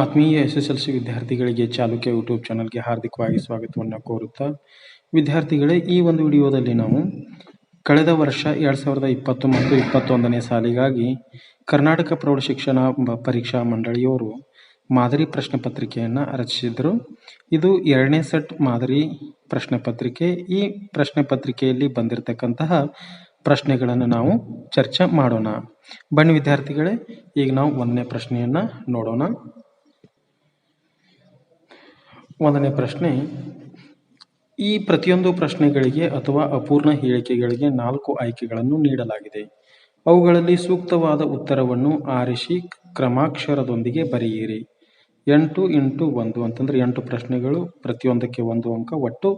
ಆತ್ಮೀಯ ಎಸ್-ಎಸ್-ಎಲ್-ಸಿ ವಿದ್ಯಾರ್ಥಿಗಳಿಗೆ ಚಾಲುಕ್ಯ ಯೂಟ್ಯೂಬ್ ಚಾನಲ್ಗೆ ಹಾರ್ದಿಕವಾಗಿ ಸ್ವಾಗತವನ್ನು ಕೋರುತ್ತಾ, ವಿದ್ಯಾರ್ಥಿಗಳೇ, ಈ ಒಂದು ವಿಡಿಯೋದಲ್ಲಿ ನಾವು ಕಳೆದ ವರ್ಷ 2020 ಮತ್ತು 2021ನೇ ಸಾಲಿಗಾಗಿ ಕರ್ನಾಟಕ ಪ್ರೌಢಶಿಕ್ಷಣ ಪರೀಕ್ಷಾ ಮಂಡಳಿಯವರು ಮಾದರಿ ಪ್ರಶ್ನೆ ಪತ್ರಿಕೆಯನ್ನು ರಚಿಸಿದರು. ಇದು 2ನೇ ಸೆಟ್ ಮಾದರಿ ಪ್ರಶ್ನೆ ಪತ್ರಿಕೆ. ಈ ಪ್ರಶ್ನೆ ಪತ್ರಿಕೆಯಲ್ಲಿ ಬಂದಿರತಕ್ಕಂತಹ ಪ್ರಶ್ನೆಗಳನ್ನು ನಾವು ಚರ್ಚೆ ಮಾಡೋಣ. ಬನ್ನಿ ವಿದ್ಯಾರ್ಥಿಗಳೇ, ಈಗ ನಾವು 1ನೇ ಪ್ರಶ್ನೆಯನ್ನು ನೋಡೋಣ. 1ನೇ ಪ್ರಶ್ನೆ: ಈ ಪ್ರತಿಯೊಂದು ಪ್ರಶ್ನೆಗಳಿಗೆ ಅಥವಾ ಅಪೂರ್ಣ ಹೇಳಿಕೆಗಳಿಗೆ 4 ಆಯ್ಕೆಗಳನ್ನು ನೀಡಲಾಗಿದೆ. ಅವುಗಳಲ್ಲಿ ಸೂಕ್ತವಾದ ಉತ್ತರವನ್ನು ಆರಿಸಿ ಕ್ರಮಾಕ್ಷರದೊಂದಿಗೆ ಬರೆಯಿರಿ. 8 × 1 ಅಂತಂದ್ರೆ 8 ಪ್ರಶ್ನೆಗಳು, ಪ್ರತಿಯೊಂದಕ್ಕೆ 1 ಅಂಕ, ಒಟ್ಟು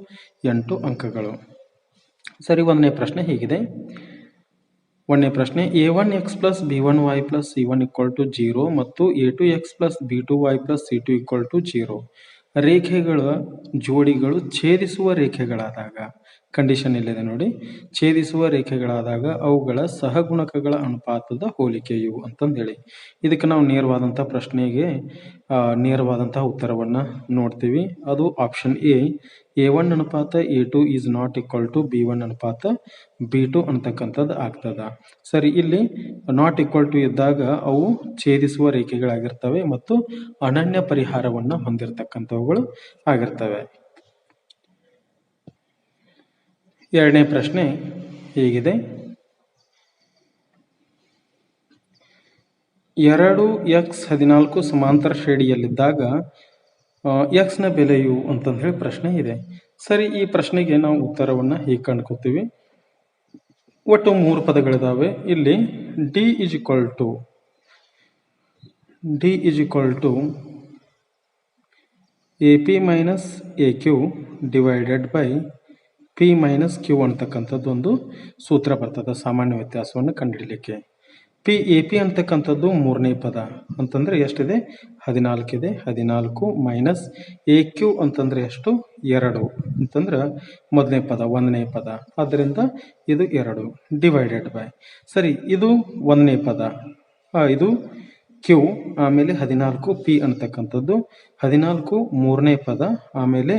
8 ಅಂಕಗಳು. ಸರಿ, 1ನೇ ಪ್ರಶ್ನೆ ಹೀಗಿದೆ. 1ನೇ ಪ್ರಶ್ನೆ: a1x + b1y + c1 = 0 ಮತ್ತು a2x + b2y + c2 = 0 ರೇಖೆಗಳ ಜೋಡಿಗಳು ಛೇದಿಸುವ ರೇಖೆಗಳಾದಾಗ, ಕಂಡೀಷನ್ ಇಲ್ಲಿದೆ ನೋಡಿ, ಛೇದಿಸುವ ರೇಖೆಗಳಾದಾಗ ಅವುಗಳ ಸಹಗುಣಕಗಳ ಅನುಪಾತದ ಹೋಲಿಕೆಯು ಅಂತಂದೇಳಿ ಇದಕ್ಕೆ ನಾವು ನೇರವಾದಂಥ ಪ್ರಶ್ನೆಗೆ ನೇರವಾದಂತಹ ಉತ್ತರವನ್ನು ನೋಡ್ತೀವಿ. ಅದು ಆಪ್ಷನ್ ಎ, a1 ಅನುಪಾತ a2 is not equal to b1 ಅನುಪಾತ b2 ಅಂತಕ್ಕಂಥದ್ದು ಆಗ್ತದ. ಸರಿ, ಇಲ್ಲಿ ನಾಟ್ ಈಕ್ವಲ್ ಟು ಇದ್ದಾಗ ಅವು ಛೇದಿಸುವ ರೇಖೆಗಳಾಗಿರ್ತವೆ ಮತ್ತು ಅನನ್ಯ ಪರಿಹಾರವನ್ನು ಹೊಂದಿರತಕ್ಕಂಥವುಗಳು ಆಗಿರ್ತವೆ. 2ನೇ ಪ್ರಶ್ನೆ ಹೀಗಿದೆ. 2x14 ಸಮಾಂತರ ಶ್ರೇಣಿಯಲ್ಲಿದ್ದಾಗ x ನ ಬೆಲೆಯು ಅಂತಂದು ಹೇಳಿ ಪ್ರಶ್ನೆ ಇದೆ. ಸರಿ, ಈ ಪ್ರಶ್ನೆಗೆ ನಾವು ಉತ್ತರವನ್ನು ಹೀಗೆ ಕಂಡುಕೋತೀವಿ. ಒಟ್ಟು 3 ಪದಗಳಿದಾವೆ. ಇಲ್ಲಿ d AP - AQ divided by P - Q ಅಂತಕ್ಕಂಥದ್ದು ಒಂದು ಸೂತ್ರ ಬರ್ತದೆ ಸಾಮಾನ್ಯ ವ್ಯತ್ಯಾಸವನ್ನು ಕಂಡುಹಿಡಲಿಕ್ಕೆ. AP ಅಂತಕ್ಕಂಥದ್ದು 3ನೇ ಪದ ಅಂತಂದ್ರೆ ಎಷ್ಟಿದೆ? 14 ಇದೆ. 14 ಮೈನಸ್ AQ ಅಂತಂದ್ರೆ ಎಷ್ಟು? 2 ಅಂತಂದ್ರೆ ಮೊದಲನೇ ಪದ, 1ನೇ ಪದ, ಆದ್ದರಿಂದ ಇದು 2 ಡಿವೈಡೆಡ್ ಬೈ. ಸರಿ, ಇದು 1ನೇ ಪದ, ಇದು Q, ಆಮೇಲೆ 14 P ಅಂತಕ್ಕಂಥದ್ದು, 14 3ನೇ ಪದ, ಆಮೇಲೆ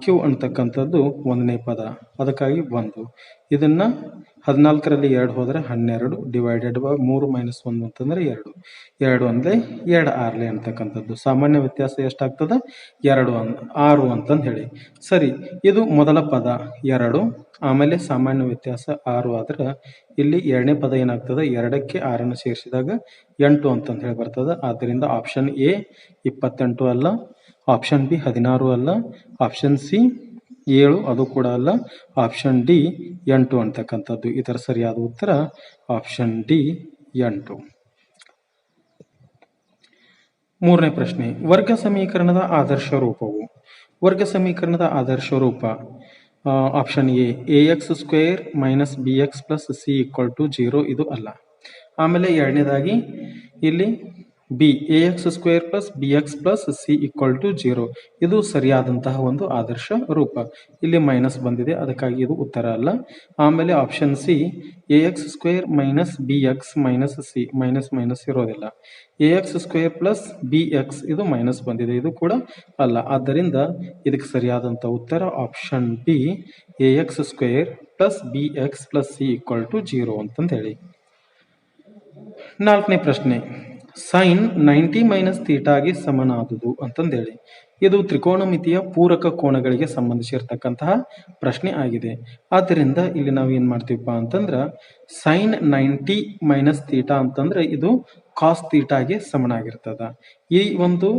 Q ಅಂತಕ್ಕಂಥದ್ದು 1ನೇ ಪದ, ಅದಕ್ಕಾಗಿ 1. ಇದನ್ನ 14ರಲ್ಲಿ 2 ಹೋದರೆ 12 ಡಿವೈಡೆಡ್ ಬೈ 3 - 1 ಅಂತಂದ್ರೆ 2. 2 ಅಂದರೆ 2 6 ಅಂತಕ್ಕಂಥದ್ದು ಸಾಮಾನ್ಯ ವ್ಯತ್ಯಾಸ ಎಷ್ಟಾಗ್ತದೆ? 2 6 ಅಂತಂದು ಹೇಳಿ. ಸರಿ, ಇದು ಮೊದಲ ಪದ 2, ಆಮೇಲೆ ಸಾಮಾನ್ಯ ವ್ಯತ್ಯಾಸ 6 ಆದ್ರೆ ಇಲ್ಲಿ 2ನೇ ಪದ ಏನಾಗ್ತದೆ? 2ಕ್ಕೆ 6ನ್ನು ಸೇರಿಸಿದಾಗ 8 ಅಂತಂದು ಹೇಳಿ ಬರ್ತದೆ. ಆದ್ದರಿಂದ ಆಪ್ಷನ್ ಎ 28 ಅಲ್ಲ, ಆಪ್ಷನ್ ಬಿ 16 ಅಲ್ಲ, ಆಪ್ಷನ್ ಸಿ 7 ಅದು ಕೂಡ ಅಲ್ಲ, ಆಪ್ಷನ್ ಡಿ 8 ಅಂತಕ್ಕಂಥದ್ದು. ಇದರ ಸರಿಯಾದ ಉತ್ತರ ಆಪ್ಷನ್ ಡಿ 8. 3ನೇ ಪ್ರಶ್ನೆ: ವರ್ಗ ಸಮೀಕರಣದ ಆದರ್ಶ ರೂಪವು. ವರ್ಗ ಸಮೀಕರಣದ ಆದರ್ಶ ರೂಪ option A ax² - bx + c = 0 ಇದು ಅಲ್ಲ. ಆಮೇಲೆ ಎರಡನೇದಾಗಿ ಇಲ್ಲಿ ಬಿ ax² + bx + c = 0 ಇದು ಸರಿಯಾದಂತಹ ಒಂದು ಆದರ್ಶ ರೂಪ. ಇಲ್ಲಿ ಮೈನಸ್ ಬಂದಿದೆ, ಅದಕ್ಕಾಗಿ ಇದು ಉತ್ತರ ಅಲ್ಲ. ಆಮೇಲೆ option C ax² - bx - c, minus ಇರೋದಿಲ್ಲ. ax² + bx ಇದು ಮೈನಸ್ ಬಂದಿದೆ, ಇದು ಕೂಡ ಅಲ್ಲ. ಆದ್ದರಿಂದ ಇದಕ್ಕೆ ಸರಿಯಾದಂಥ ಉತ್ತರ option B ax² + bx + c = 0 ಅಂತಂದು ಹೇಳಿ. 4ನೇ ಪ್ರಶ್ನೆ: ಸೈನ್ 90 - ಥೀಟಾಗೆ ಸಮನಾದುದು ಅಂತಂದೇಳಿ ಇದು ತ್ರಿಕೋನಮಿತಿಯ ಪೂರಕ ಕೋನಗಳಿಗೆ ಸಂಬಂಧಿಸಿರ್ತಕ್ಕಂತಹ ಪ್ರಶ್ನೆ ಆಗಿದೆ. ಆದ್ದರಿಂದ ಇಲ್ಲಿ ನಾವು ಏನ್ ಮಾಡ್ತೀವಪ್ಪ ಅಂತಂದ್ರೆ ಸೈನ್ 90 - ಥೀಟಾ ಅಂತಂದ್ರೆ ಇದು ಕಾಸ್ ಥೀಟಾಗೆ ಸಮನಾಗಿರ್ತದ. ಈ ಒಂದು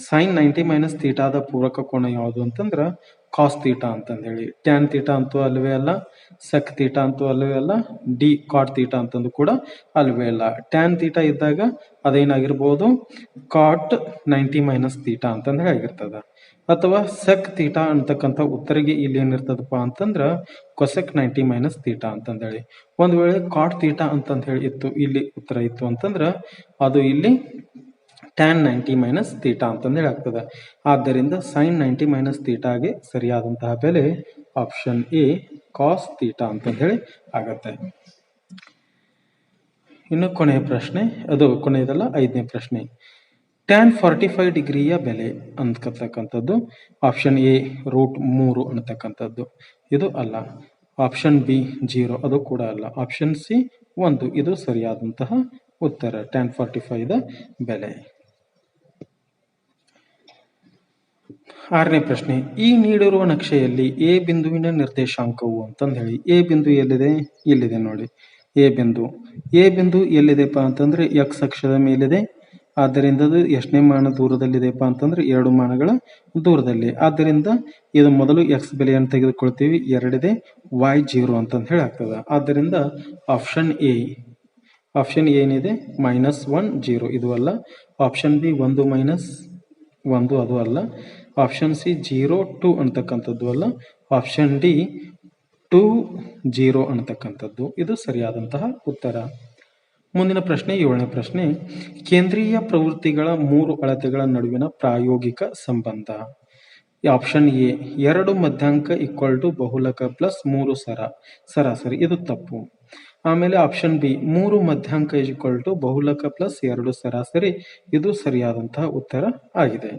ಸೈನ್ 90 - ಥೀಟಾದ ಪೂರಕ ಕೋನ ಯಾವುದು ಅಂತಂದ್ರೆ ಕಾಸ್ ಥೀಟಾ ಅಂತಂದೇಳಿ. ಟ್ಯಾನ್ ಥೀಟಾ ಅಂತೂ ಅಲ್ವೇ ಅಲ್ಲ, ಸೆಕ್ ಥೀಟಾ ಅಂತೂ ಅಲ್ವೇ ಅಲ್ಲ, ಡಿ ಕಾಟ್ ಥೀಟಾ ಅಂತಂದು ಕೂಡ ಅಲ್ವೇ ಅಲ್ಲ. ಟ್ಯಾನ್ ಥೀಟಾ ಇದ್ದಾಗ ಅದೇನಾಗಿರ್ಬೋದು? ಕಾಟ್ 90 - ಥೀಟಾ ಅಂತಂದ್ರೆ ಆಗಿರ್ತದ. ಅಥವಾ ಸೆಕ್ ಥೀಟಾ ಅಂತಕ್ಕಂಥ ಉತ್ತರಿಗೆ ಇಲ್ಲಿ ಏನಿರ್ತದಪ್ಪ ಅಂತಂದ್ರೆ ಕೊಸೆಕ್ 90 - ಥೀಟಾ ಅಂತಂದೇಳಿ. ಒಂದು ವೇಳೆ ಕಾಟ್ ಥೀಟಾ ಅಂತಂದು ಹೇಳಿ ಇತ್ತು, ಇಲ್ಲಿ ಉತ್ತರ ಇತ್ತು ಅಂತಂದ್ರೆ ಅದು ಇಲ್ಲಿ ಟ್ಯಾನ್ 90 - ಥೀಟಾ ಅಂತಂದೇಳಿ ಆಗ್ತದೆ. ಆದ್ದರಿಂದ ಸೈನ್ 90 - ಥೀಟಾಗೆ ಸರಿಯಾದಂತಹ ಬೆಲೆ ಆಪ್ಷನ್ ಎ ಕಾಸ್ ಥೀಟಾ ಅಂತಂದು ಹೇಳಿ ಆಗತ್ತೆ. ಇನ್ನು ಕೊನೆಯ ಪ್ರಶ್ನೆ, ಅದು ಕೊನೆಯದಲ್ಲ, 5ನೇ ಪ್ರಶ್ನೆ: ಟ್ಯಾನ್ 45 ಡಿಗ್ರಿಯ ಬೆಲೆ ಅಂತಕ್ಕಂಥದ್ದು ಆಪ್ಷನ್ ಎ √3 ಅನ್ನತಕ್ಕಂಥದ್ದು ಇದು ಅಲ್ಲ. ಆಪ್ಷನ್ ಬಿ 0 ಅದು ಕೂಡ ಅಲ್ಲ. ಆಪ್ಷನ್ ಸಿ 1 ಇದು ಸರಿಯಾದಂತಹ ಉತ್ತರ. ಟ್ಯಾನ್ 45 ದ ಬೆಲೆ. 6ನೇ ಪ್ರಶ್ನೆ, ಈ ನೀಡಿರುವ ನಕ್ಷೆಯಲ್ಲಿ ಎ ಬಿಂದುವಿನ ನಿರ್ದೇಶಾಂಕವು ಅಂತಂದು ಹೇಳಿ. ಎ ಬಿಂದು ಎಲ್ಲಿದೆ? ಇಲ್ಲಿದೆ ನೋಡಿ. ಎ ಬಿಂದು ಎಲ್ಲಿದೆಪ್ಪ ಅಂತಂದ್ರೆ ಎಕ್ಸ್ ಅಕ್ಷದ ಮೇಲಿದೆ. ಆದ್ದರಿಂದ ಅದು ಎಷ್ಟನೇ ಮಾನ ದೂರದಲ್ಲಿದೆಪ್ಪ ಅಂತಂದ್ರೆ 2 ಮಾನಗಳ ದೂರದಲ್ಲಿ. ಆದ್ದರಿಂದ ಇದು ಮೊದಲು ಎಕ್ಸ್ ಬೆಲೆಯನ್ನು ತೆಗೆದುಕೊಳ್ತೀವಿ. 2 ಇದೆ, y 0 ಅಂತಂದು ಹೇಳಿ ಆಗ್ತದೆ. ಆದ್ದರಿಂದ ಆಪ್ಷನ್ ಎ ಏನಿದೆ -1 0 ಇದು ಅಲ್ಲ. ಆಪ್ಷನ್ ಬಿ 1 - 1 ಅದು ಅಲ್ಲ. ಆಪ್ಷನ್ ಸಿ 0 2 ಅಂತಕ್ಕಂಥದ್ದು ಅಲ್ಲ. ಆಪ್ಷನ್ ಡಿ 2 0 ಅನ್ನತಕ್ಕಂಥದ್ದು ಇದು ಸರಿಯಾದಂತಹ ಉತ್ತರ. ಮುಂದಿನ ಪ್ರಶ್ನೆ 7ನೇ ಪ್ರಶ್ನೆ, ಕೇಂದ್ರೀಯ ಪ್ರವೃತ್ತಿಗಳ 3 ಅಳತೆಗಳ ನಡುವಿನ ಪ್ರಾಯೋಗಿಕ ಸಂಬಂಧ. ಆಪ್ಷನ್ ಎ 2 ಮಧ್ಯಾಂಕ = ಬಹುಲಕ ಪ್ಲಸ್ 3 ಸರಾಸರಿ ಇದು ತಪ್ಪು. ಆಮೇಲೆ ಆಪ್ಷನ್ ಬಿ 3 ಮಧ್ಯಾಂಕ = ಬಹುಲಕ ಪ್ಲಸ್ 2 ಸರಾಸರಿ ಇದು ಸರಿಯಾದಂತಹ ಉತ್ತರ ಆಗಿದೆ.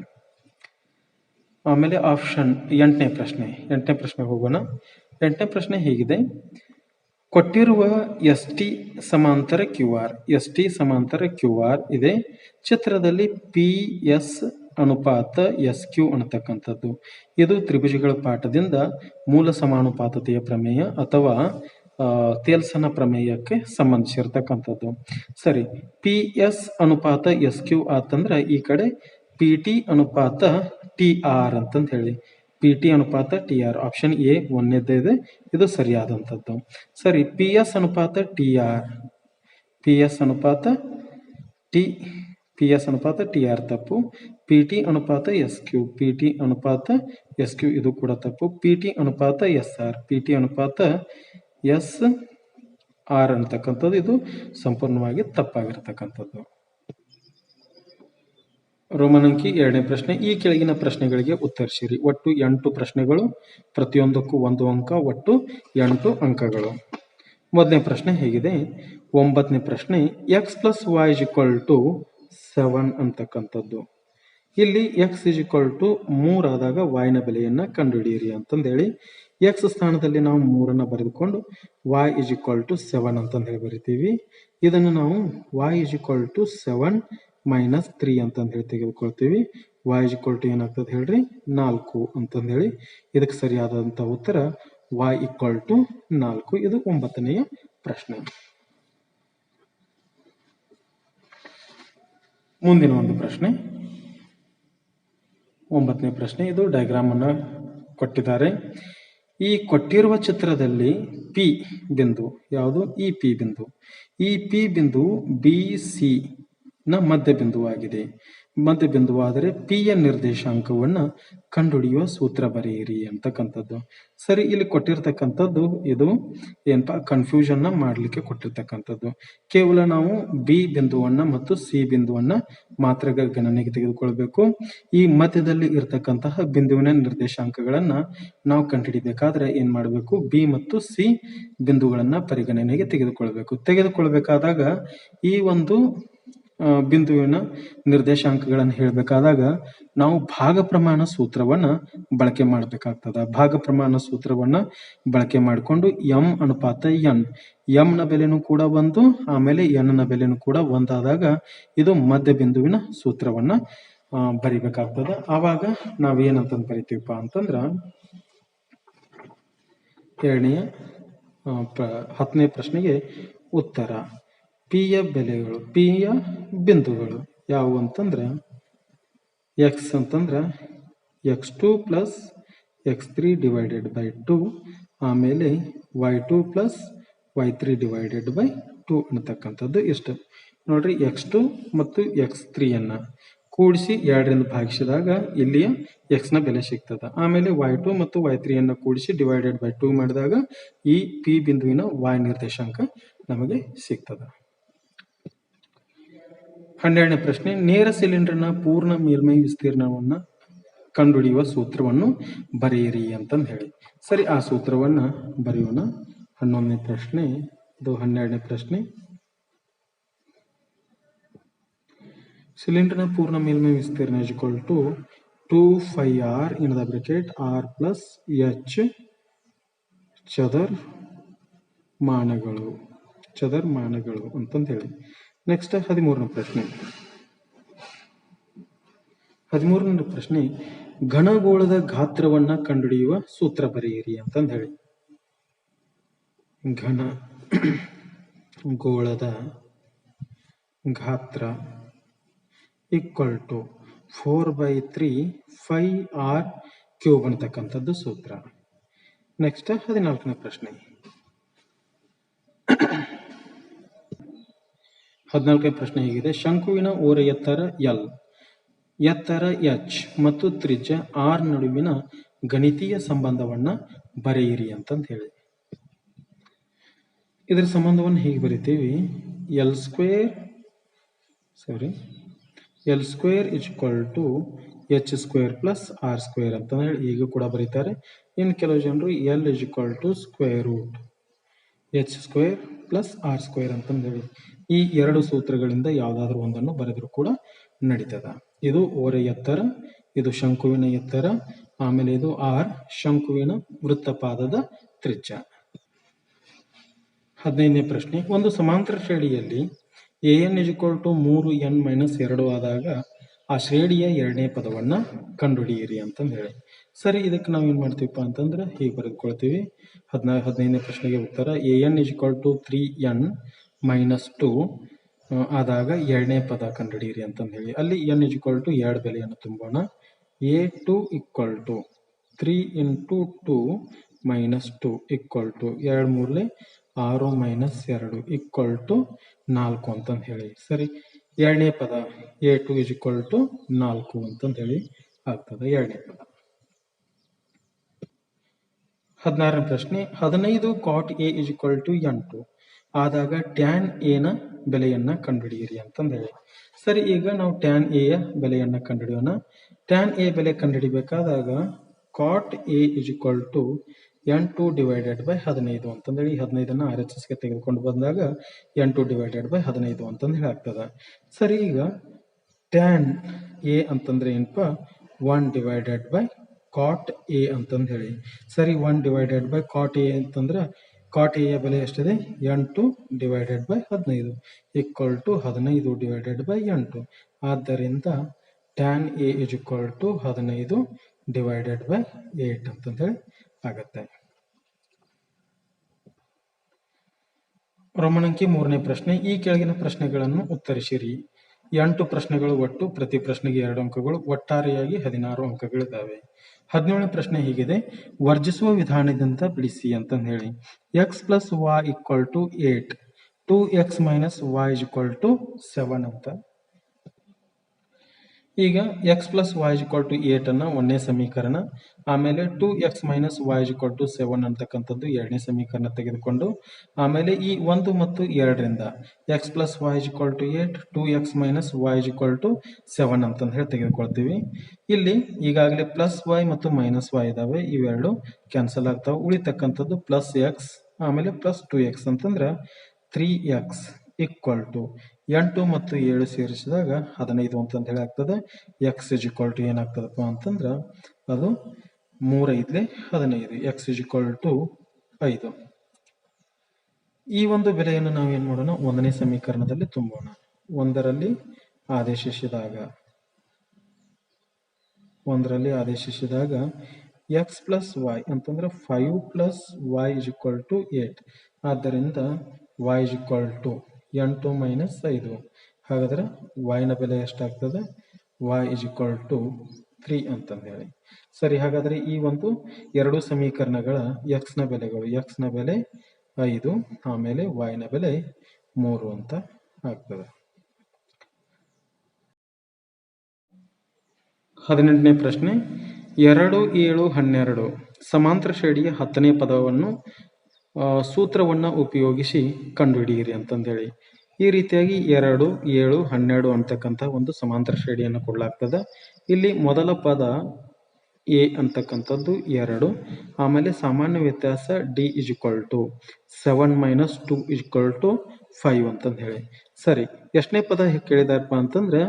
ಆಮೇಲೆ ಆಪ್ಷನ್ 8ನೇ ಪ್ರಶ್ನೆ ಹೋಗೋಣ. 8ನೇ ಪ್ರಶ್ನೆ ಹೀಗಿದೆ, ಕೊಟ್ಟಿರುವ ST ಸಮಾಂತರ QR ಇದೆ. ಚಿತ್ರದಲ್ಲಿ PS ಅನುಪಾತ SQ ಅನ್ನತಕ್ಕಂಥದ್ದು ಇದು ತ್ರಿಭುಜಗಳ ಪಾಠದಿಂದ ಮೂಲ ಸಮಾನುಪಾತತೆಯ ಪ್ರಮೇಯ ಅಥವಾ ತೇಲ್ಸನ ಪ್ರಮೇಯಕ್ಕೆ ಸಂಬಂಧಿಸಿರ್ತಕ್ಕಂಥದ್ದು. ಸರಿ, PS ಅನುಪಾತ SQ ಆತಂದ್ರೆ ಈ ಕಡೆ PT ಅನುಪಾತ TR ಅಂತಂದು ಹೇಳಿ. PT ಅನುಪಾತ TR ಆಪ್ಷನ್ ಎ 1ನೇದೇ ಇದೆ, ಇದು ಸರಿಯಾದಂಥದ್ದು. ಸರಿ, PS ಅನುಪಾತ TR ತಪ್ಪು. PT ಅನುಪಾತ SQ ಇದು ಕೂಡ ತಪ್ಪು. PT ಅನುಪಾತ SR ಅಂತಕ್ಕಂಥದ್ದು ಇದು ಸಂಪೂರ್ಣವಾಗಿ ತಪ್ಪಾಗಿರ್ತಕ್ಕಂಥದ್ದು. ರೋಮನ್ ಅಂಕಿ 2ನೇ ಪ್ರಶ್ನೆ, ಈ ಕೆಳಗಿನ ಪ್ರಶ್ನೆಗಳಿಗೆ ಉತ್ತರಿಸಿರಿ. ಒಟ್ಟು 8 ಪ್ರಶ್ನೆಗಳು, ಪ್ರತಿಯೊಂದಕ್ಕೂ 1 ಅಂಕ, ಒಟ್ಟು 8 ಅಂಕಗಳು. ಮೊದಲನೇ ಪ್ರಶ್ನೆ ಹೇಗಿದೆ, 9ನೇ ಪ್ರಶ್ನೆ, x + y = 7 ಅಂತಕ್ಕಂಥದ್ದು. ಇಲ್ಲಿ x = 3 ಆದಾಗ y ನ ಬೆಲೆಯನ್ನ ಕಂಡುಹಿಡಿಯಿರಿ ಅಂತಂದು ಹೇಳಿ. x ಸ್ಥಾನದಲ್ಲಿ ನಾವು 3 ಬರೆದುಕೊಂಡು y = 7 ಅಂತಂದು ಹೇಳಿ ಬರಿತೀವಿ. ಇದನ್ನು ನಾವು y = 7 - 3 ಅಂತಂದು ಹೇಳಿ ತೆಗೆದುಕೊಳ್ತೀವಿ. y = ಏನಾಗ್ತದೆ ಹೇಳ್ರಿ 4 ಅಂತಂದು ಹೇಳಿ. ಇದಕ್ಕೆ ಸರಿಯಾದಂಥ ಉತ್ತರ y = 4. ಇದು 9ನೆಯ ಪ್ರಶ್ನೆ. ಮುಂದಿನ ಒಂದು ಪ್ರಶ್ನೆ 9ನೇ ಪ್ರಶ್ನೆ. ಇದು ಡಯಾಗ್ರಾಮ್ ಅನ್ನ ಕೊಟ್ಟಿದ್ದಾರೆ. ಈ ಕೊಟ್ಟಿರುವ ಚಿತ್ರದಲ್ಲಿ P ಬಿಂದು ಯಾವುದು? ಈ P ಬಿಂದು BC ನ ಮಧ್ಯ ಬಿಂದುವಾಗಿದೆ. ಮಧ್ಯ ಬಿಂದುವಾದರೆ P ಯ ನಿರ್ದೇಶಾಂಕವನ್ನು ಕಂಡುಹಿಡಿಯುವ ಸೂತ್ರ ಬರೆಯಿರಿ ಅಂತಕ್ಕಂಥದ್ದು. ಸರಿ, ಇಲ್ಲಿ ಕೊಟ್ಟಿರ್ತಕ್ಕಂಥದ್ದು ಇದು ಏನಪ್ಪಾ ಕನ್ಫ್ಯೂಷನ್ ಮಾಡಲಿಕ್ಕೆ ಕೊಟ್ಟಿರ್ತಕ್ಕಂಥದ್ದು. ಕೇವಲ ನಾವು B ಬಿಂದುವನ್ನ ಮತ್ತು C ಬಿಂದುವನ್ನ ಮಾತ್ರ ಗಣನೆಗೆ ತೆಗೆದುಕೊಳ್ಬೇಕು. ಈ ಮಧ್ಯದಲ್ಲಿ ಇರತಕ್ಕಂತಹ ಬಿಂದುವಿನ ನಿರ್ದೇಶಾಂಕಗಳನ್ನ ನಾವು ಕಂಡುಹಿಡಿಬೇಕಾದ್ರೆ ಏನ್ ಮಾಡಬೇಕು? B ಮತ್ತು C ಬಿಂದುಗಳನ್ನ ಪರಿಗಣನೆಗೆ ತೆಗೆದುಕೊಳ್ಬೇಕಾದಾಗ ಈ ಒಂದು ಬಿಂದುವಿನ ನಿರ್ದೇಶಾಂಕಗಳನ್ನು ಹೇಳಬೇಕಾದಾಗ ನಾವು ಭಾಗ ಪ್ರಮಾಣ ಸೂತ್ರವನ್ನ ಬಳಕೆ ಮಾಡಬೇಕಾಗ್ತದ. ಭಾಗ ಪ್ರಮಾಣ ಸೂತ್ರವನ್ನ ಬಳಕೆ ಮಾಡಿಕೊಂಡು m ಅನುಪಾತ n, m ನ ಬೆಲೆನೂ ಕೂಡ 1, ಆಮೇಲೆ n ನ ಬೆಲೆನೂ ಕೂಡ 1 ಆದಾಗ ಇದು ಮಧ್ಯ ಬಿಂದುವಿನ ಸೂತ್ರವನ್ನ ಬರಿಬೇಕಾಗ್ತದ. ಆವಾಗ ನಾವೇನಂತಂದು ಬರಿತೀವಪ್ಪ ಅಂತಂದ್ರ 10ನೇ ಪ್ರಶ್ನೆಗೆ ಉತ್ತರ P ಯ ಬಿಂದುಗಳು ಯಾವುವು ಅಂತಂದ್ರೆ x ಅಂತಂದ್ರೆ x2 + x3 / 2, ಆಮೇಲೆ y2 + y3 / 2 ಅನ್ನತಕ್ಕಂಥದ್ದು ಇಷ್ಟು ನೋಡ್ರಿ. x2 ಮತ್ತು x3 ಅನ್ನ ಕೂಡಿಸಿ 2ರಿಂದ ಭಾಗಿಸಿದಾಗ ಇಲ್ಲಿಯ x ನ ಬೆಲೆ ಸಿಗ್ತದ. ಆಮೇಲೆ y2 ಮತ್ತು y3 ಅನ್ನ ಕೂಡಿಸಿ /2 ಮಾಡಿದಾಗ ಈ P ಬಿಂದುವಿನ y ನಿರ್ದೇಶಾಂಕ ನಮಗೆ ಸಿಗ್ತದ. 12ನೇ ಪ್ರಶ್ನೆ, ನೇರ ಸಿಲಿಂಡರ್ನ ಪೂರ್ಣ ಮೇಲ್ಮೈ ವಿಸ್ತೀರ್ಣವನ್ನ ಕಂಡುಹಿಡಿಯುವ ಸೂತ್ರವನ್ನು ಬರೆಯಿರಿ ಅಂತಂದು ಹೇಳಿ. ಸರಿ, ಆ ಸೂತ್ರವನ್ನ ಬರೆಯೋಣ. 11ನೇ ಪ್ರಶ್ನೆ, ಇದು 12ನೇ ಪ್ರಶ್ನೆ. ಸಿಲಿಂಡರ್ನ ಪೂರ್ಣ ಮೇಲ್ಮೈ ವಿಸ್ತೀರ್ಣ is equal to 2πr in the bracket r plus h ಚದರ್ಮಾನಗಳು ಅಂತಂದು ಹೇಳಿ. ನೆಕ್ಸ್ಟ್ 13ನೇ ಪ್ರಶ್ನೆ ಘನಗೋಳದ ಗಾತ್ರವನ್ನ ಕಂಡುಹಿಡಿಯುವ ಸೂತ್ರ ಬರೆಯಿರಿ ಅಂತಂದು ಹೇಳಿ. ಘನಗೋಳದ ಗಾತ್ರ ಈಕ್ವಲ್ ಟು 4/3πr³ ಅಂತಕ್ಕಂಥದ್ದು ಸೂತ್ರ. ನೆಕ್ಸ್ಟ್ 14ನೇ ಪ್ರಶ್ನೆ. 14ನೇ ಪ್ರಶ್ನೆ ಹೀಗಿದೆ: ಶಂಕುವಿನ ಓರೆ ಎತ್ತರ L, ಎತ್ತರ h ಮತ್ತು ತ್ರಿಜ್ಯ r ನಡುವಿನ ಗಣಿತೀಯ ಸಂಬಂಧವನ್ನ ಬರೆಯಿರಿ ಅಂತಂದು ಹೇಳಿ. ಇದರ ಸಂಬಂಧವನ್ನು ಹೀಗೆ ಬರಿತೀವಿ: L square is equal to h square plus r square ಅಂತ ಹೇಳಿ ಈಗ ಕೂಡ ಬರೀತಾರೆ. ಇನ್ನು ಕೆಲವು ಜನರು L is equal to square root h square plus r square ಅಂತಂದು ಹೇಳಿ ಈ ಎರಡು ಸೂತ್ರಗಳಿಂದ ಯಾವುದಾದ್ರೂ ಒಂದನ್ನು ಬರೆದರೂ ಕೂಡ ನಡೀತದ. ಇದು ಓರೆ ಎತ್ತರ, ಇದು ಶಂಕುವಿನ ಎತ್ತರ, ಆಮೇಲೆ ಇದು r ಶಂಕುವಿನ ವೃತ್ತಪಾದದ ತ್ರಿಜ್ಯ. 15ನೇ ಪ್ರಶ್ನೆ. ಒಂದು ಸಮಾಂತರ ಶ್ರೇಣಿಯಲ್ಲಿ an = 3n-2 ಆದಾಗ ಆ ಶ್ರೇಣಿಯ ಎರಡನೇ ಪದವನ್ನ ಕಂಡುಹಿಡಿಯಿರಿ ಅಂತಂದು ಹೇಳಿ. ಸರಿ, ಇದಕ್ಕೆ ನಾವು ಏನ್ ಮಾಡ್ತೀವಪ್ಪ ಅಂತಂದ್ರೆ ಹೀಗೆ ಬರೆದುಕೊಳ್ತೀವಿ. 15ನೇ ಪ್ರಶ್ನೆಗೆ ಉತ್ತರ an = 3n-2 ಆದಾಗ ಎರಡನೇ ಪದ ಕಂಡುಹಿಡಿಯಿರಿ ಅಂತಂದು ಹೇಳಿ. ಅಲ್ಲಿ n = 2 ಬೆಲೆಯನ್ನು ತುಂಬೋಣ. a2 = 3 × 2 - 2 = 2 3 6 - 2 = 4 ಅಂತಂದು ಹೇಳಿ. ಸರಿ, ಎರಡನೇ ಪದ a2 = 4 ಅಂತಂದು ಹೇಳಿ ಆಗ್ತದೆ ಎರಡನೇ ಪದ. 16ನೇ ಪ್ರಶ್ನೆ. 15 cot A = 8 ಆದಾಗ tan A ನ ಬೆಲೆಯನ್ನ ಕಂಡುಹಿಡಿಯಿರಿ ಅಂತಂದು ಹೇಳಿ. ಸರಿ, ಈಗ ನಾವು tan A ಯ ಬೆಲೆಯನ್ನ ಕಂಡುಹಿಡಿಯೋಣ. tan A ಬೆಲೆ ಕಂಡುಹಿಡಿಬೇಕಾದಾಗ cot A = 8/15 ಅಂತಂದೇಳಿ 15ನ್ನ RHSಗೆ ತೆಗೆದುಕೊಂಡು ಬಂದಾಗ 8/15 ಅಂತಂದು ಹೇಳಿ ಆಗ್ತದ. ಸರಿ, ಈಗ tan A ಅಂತಂದ್ರೆ ಏನಪ್ಪ 1/cot A ಅಂತಂದು ಹೇಳಿ. ಸರಿ, 1/cot A ಅಂತಂದ್ರೆ cot A ಯ ಬೆಲೆ ಎಷ್ಟಿದೆ? 8/15 = 15/8. ಆದ್ದರಿಂದ tan A = 15/8 ಅಂತಂದು ಹೇಳಿ ಆಗತ್ತೆ. ರೋಮನ್ ಅಂಕಿ 3ನೇ ಪ್ರಶ್ನೆ. ಈ ಕೆಳಗಿನ ಪ್ರಶ್ನೆಗಳನ್ನು ಉತ್ತರಿಸಿರಿ. 8 ಪ್ರಶ್ನೆಗಳು ಒಟ್ಟು, ಪ್ರತಿ ಪ್ರಶ್ನೆಗೆ 2 ಅಂಕಗಳು, ಒಟ್ಟಾರೆಯಾಗಿ 16 ಅಂಕಗಳಿದ್ದಾವೆ. 17ನೇ ಪ್ರಶ್ನೆ ಹೀಗಿದೆ: ವರ್ಜಿಸುವ ವಿಧಾನದಿಂದ ಬಿಡಿಸಿ ಅಂತಂದು ಹೇಳಿ. x + y = 8, 2x - y = 7 ಅಂತ. ಈಗ x + y = 8 ಅನ್ನ ಒಂದನೇ ಸಮೀಕರಣ, ಆಮೇಲೆ 2x - y = 7 ಅಂತಕ್ಕಂಥದ್ದು ಎರಡನೇ ಸಮೀಕರಣ ತೆಗೆದುಕೊಂಡು, ಆಮೇಲೆ ಈ 1 ಮತ್ತು 2ರಿಂದ x + y = 8, 2x - y = 7 ಅಂತಂದು ಹೇಳಿ ತೆಗೆದುಕೊಳ್ತೀವಿ. ಇಲ್ಲಿ ಈಗಾಗಲೇ +y ಮತ್ತು -y ಇದಾವೆ, ಇವೆರಡು ಕ್ಯಾನ್ಸಲ್ ಆಗ್ತಾವೆ. ಉಳಿತಕ್ಕಂಥದ್ದು +x ಆಮೇಲೆ +2x ಅಂತಂದ್ರೆ 3x = 8 ಮತ್ತು 7 ಸೇರಿಸಿದಾಗ 15 ಅಂತಂದು ಹೇಳಿ ಆಗ್ತದೆ. x = ಏನಾಗ್ತದಪ್ಪ ಅಂತಂದ್ರೆ ಅದು 3×5 = 15, x = 5. ಈ ಒಂದು ಬೆಲೆಯನ್ನು ನಾವು ಏನ್ ಮಾಡೋಣ, ಒಂದನೇ ಸಮೀಕರಣದಲ್ಲಿ ತುಂಬೋಣ. ಒಂದರಲ್ಲಿ ಆದೇಶಿಸಿದಾಗ x + y ಅಂತಂದ್ರೆ 5 + y = 8. ಆದ್ದರಿಂದ y = 8 - 5. ಹಾಗಾದ್ರೆ y ನ ಬೆಲೆ ಎಷ್ಟಾಗ್ತದೆ? y = 3 ಅಂತಂದು ಹೇಳಿ. ಸರಿ, ಹಾಗಾದ್ರೆ ಈ ಒಂದು ಎರಡು ಸಮೀಕರಣಗಳ x ನ ಬೆಲೆಗಳು, x ನ ಬೆಲೆ 5 ಆಮೇಲೆ y ನ ಬೆಲೆ 3 ಅಂತ ಆಗ್ತದೆ. 18ನೇ ಪ್ರಶ್ನೆ. 2, 7, 12 ಸಮಾಂತರ ಶ್ರೇಣಿಯ 10ನೇ ಪದವನ್ನು ಸೂತ್ರವನ್ನ ಉಪಯೋಗಿಸಿ ಕಂಡುಹಿಡಿಯಿರಿ ಅಂತಂದು ಹೇಳಿ. ಈ ರೀತಿಯಾಗಿ 2, 7, 12 ಅಂತಕ್ಕಂಥ ಒಂದು ಸಮಾಂತರ ಶ್ರೇಣಿಯನ್ನು ಕೊಡಲಾಗ್ತದೆ. ಇಲ್ಲಿ ಮೊದಲ ಪದ a ಅಂತಕ್ಕಂಥದ್ದು 2, ಆಮೇಲೆ ಸಾಮಾನ್ಯ ವ್ಯತ್ಯಾಸ d = 7 - 2 = 5 ಅಂತಂದು ಹೇಳಿ. ಸರಿ, ಎಷ್ಟನೇ ಪದ ಕೇಳಿದಾರಪ್ಪ ಅಂತಂದ್ರೆ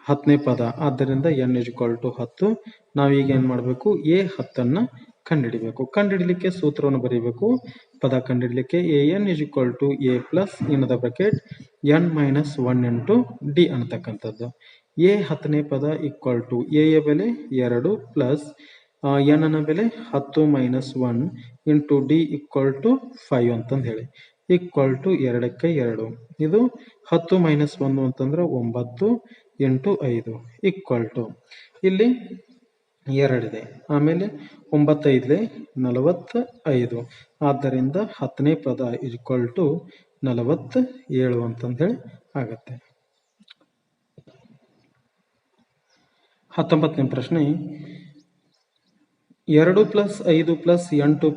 10ನೇ ಪದ. ಆದ್ದರಿಂದ n = 10. ನಾವೀಗ ಏನು ಮಾಡಬೇಕು, ಎ 10ನ್ನು ಕಂಡುಹಿಡಿಬೇಕು. ಕಂಡುಹಿಡಲಿಕ್ಕೆ ಸೂತ್ರವನ್ನು ಬರೀಬೇಕು. ಪದ ಕಂಡುಹಿಡಲಿಕ್ಕೆ an = a plus n - 1 into D ಅನ್ನತಕ್ಕಂಥದ್ದು. ಎ 10ನೇ ಪದ = ಎ ಯ ಬೆಲೆ 2 ಪ್ಲಸ್ n ನ ಬೆಲೆ 10 - 1 ಇಂಟು ಡಿ = 5 ಅಂತಂದು ಹೇಳಿ = 2ಕ್ಕೆ 2. ಇದು 10 - 1 ಅಂತಂದ್ರೆ 9 ಇಂಟು 5 = ಇಲ್ಲಿ 2 ಇದೆ. ಆಮೇಲೆ 9 × 5 = 45. ಆದ್ದರಿಂದ 10ನೇ ಪದ = 47 ಅಂತಂದು ಹೇಳಿ ಆಗುತ್ತೆ. 19ನೇ ಪ್ರಶ್ನೆ, 2 + 5 + 8 +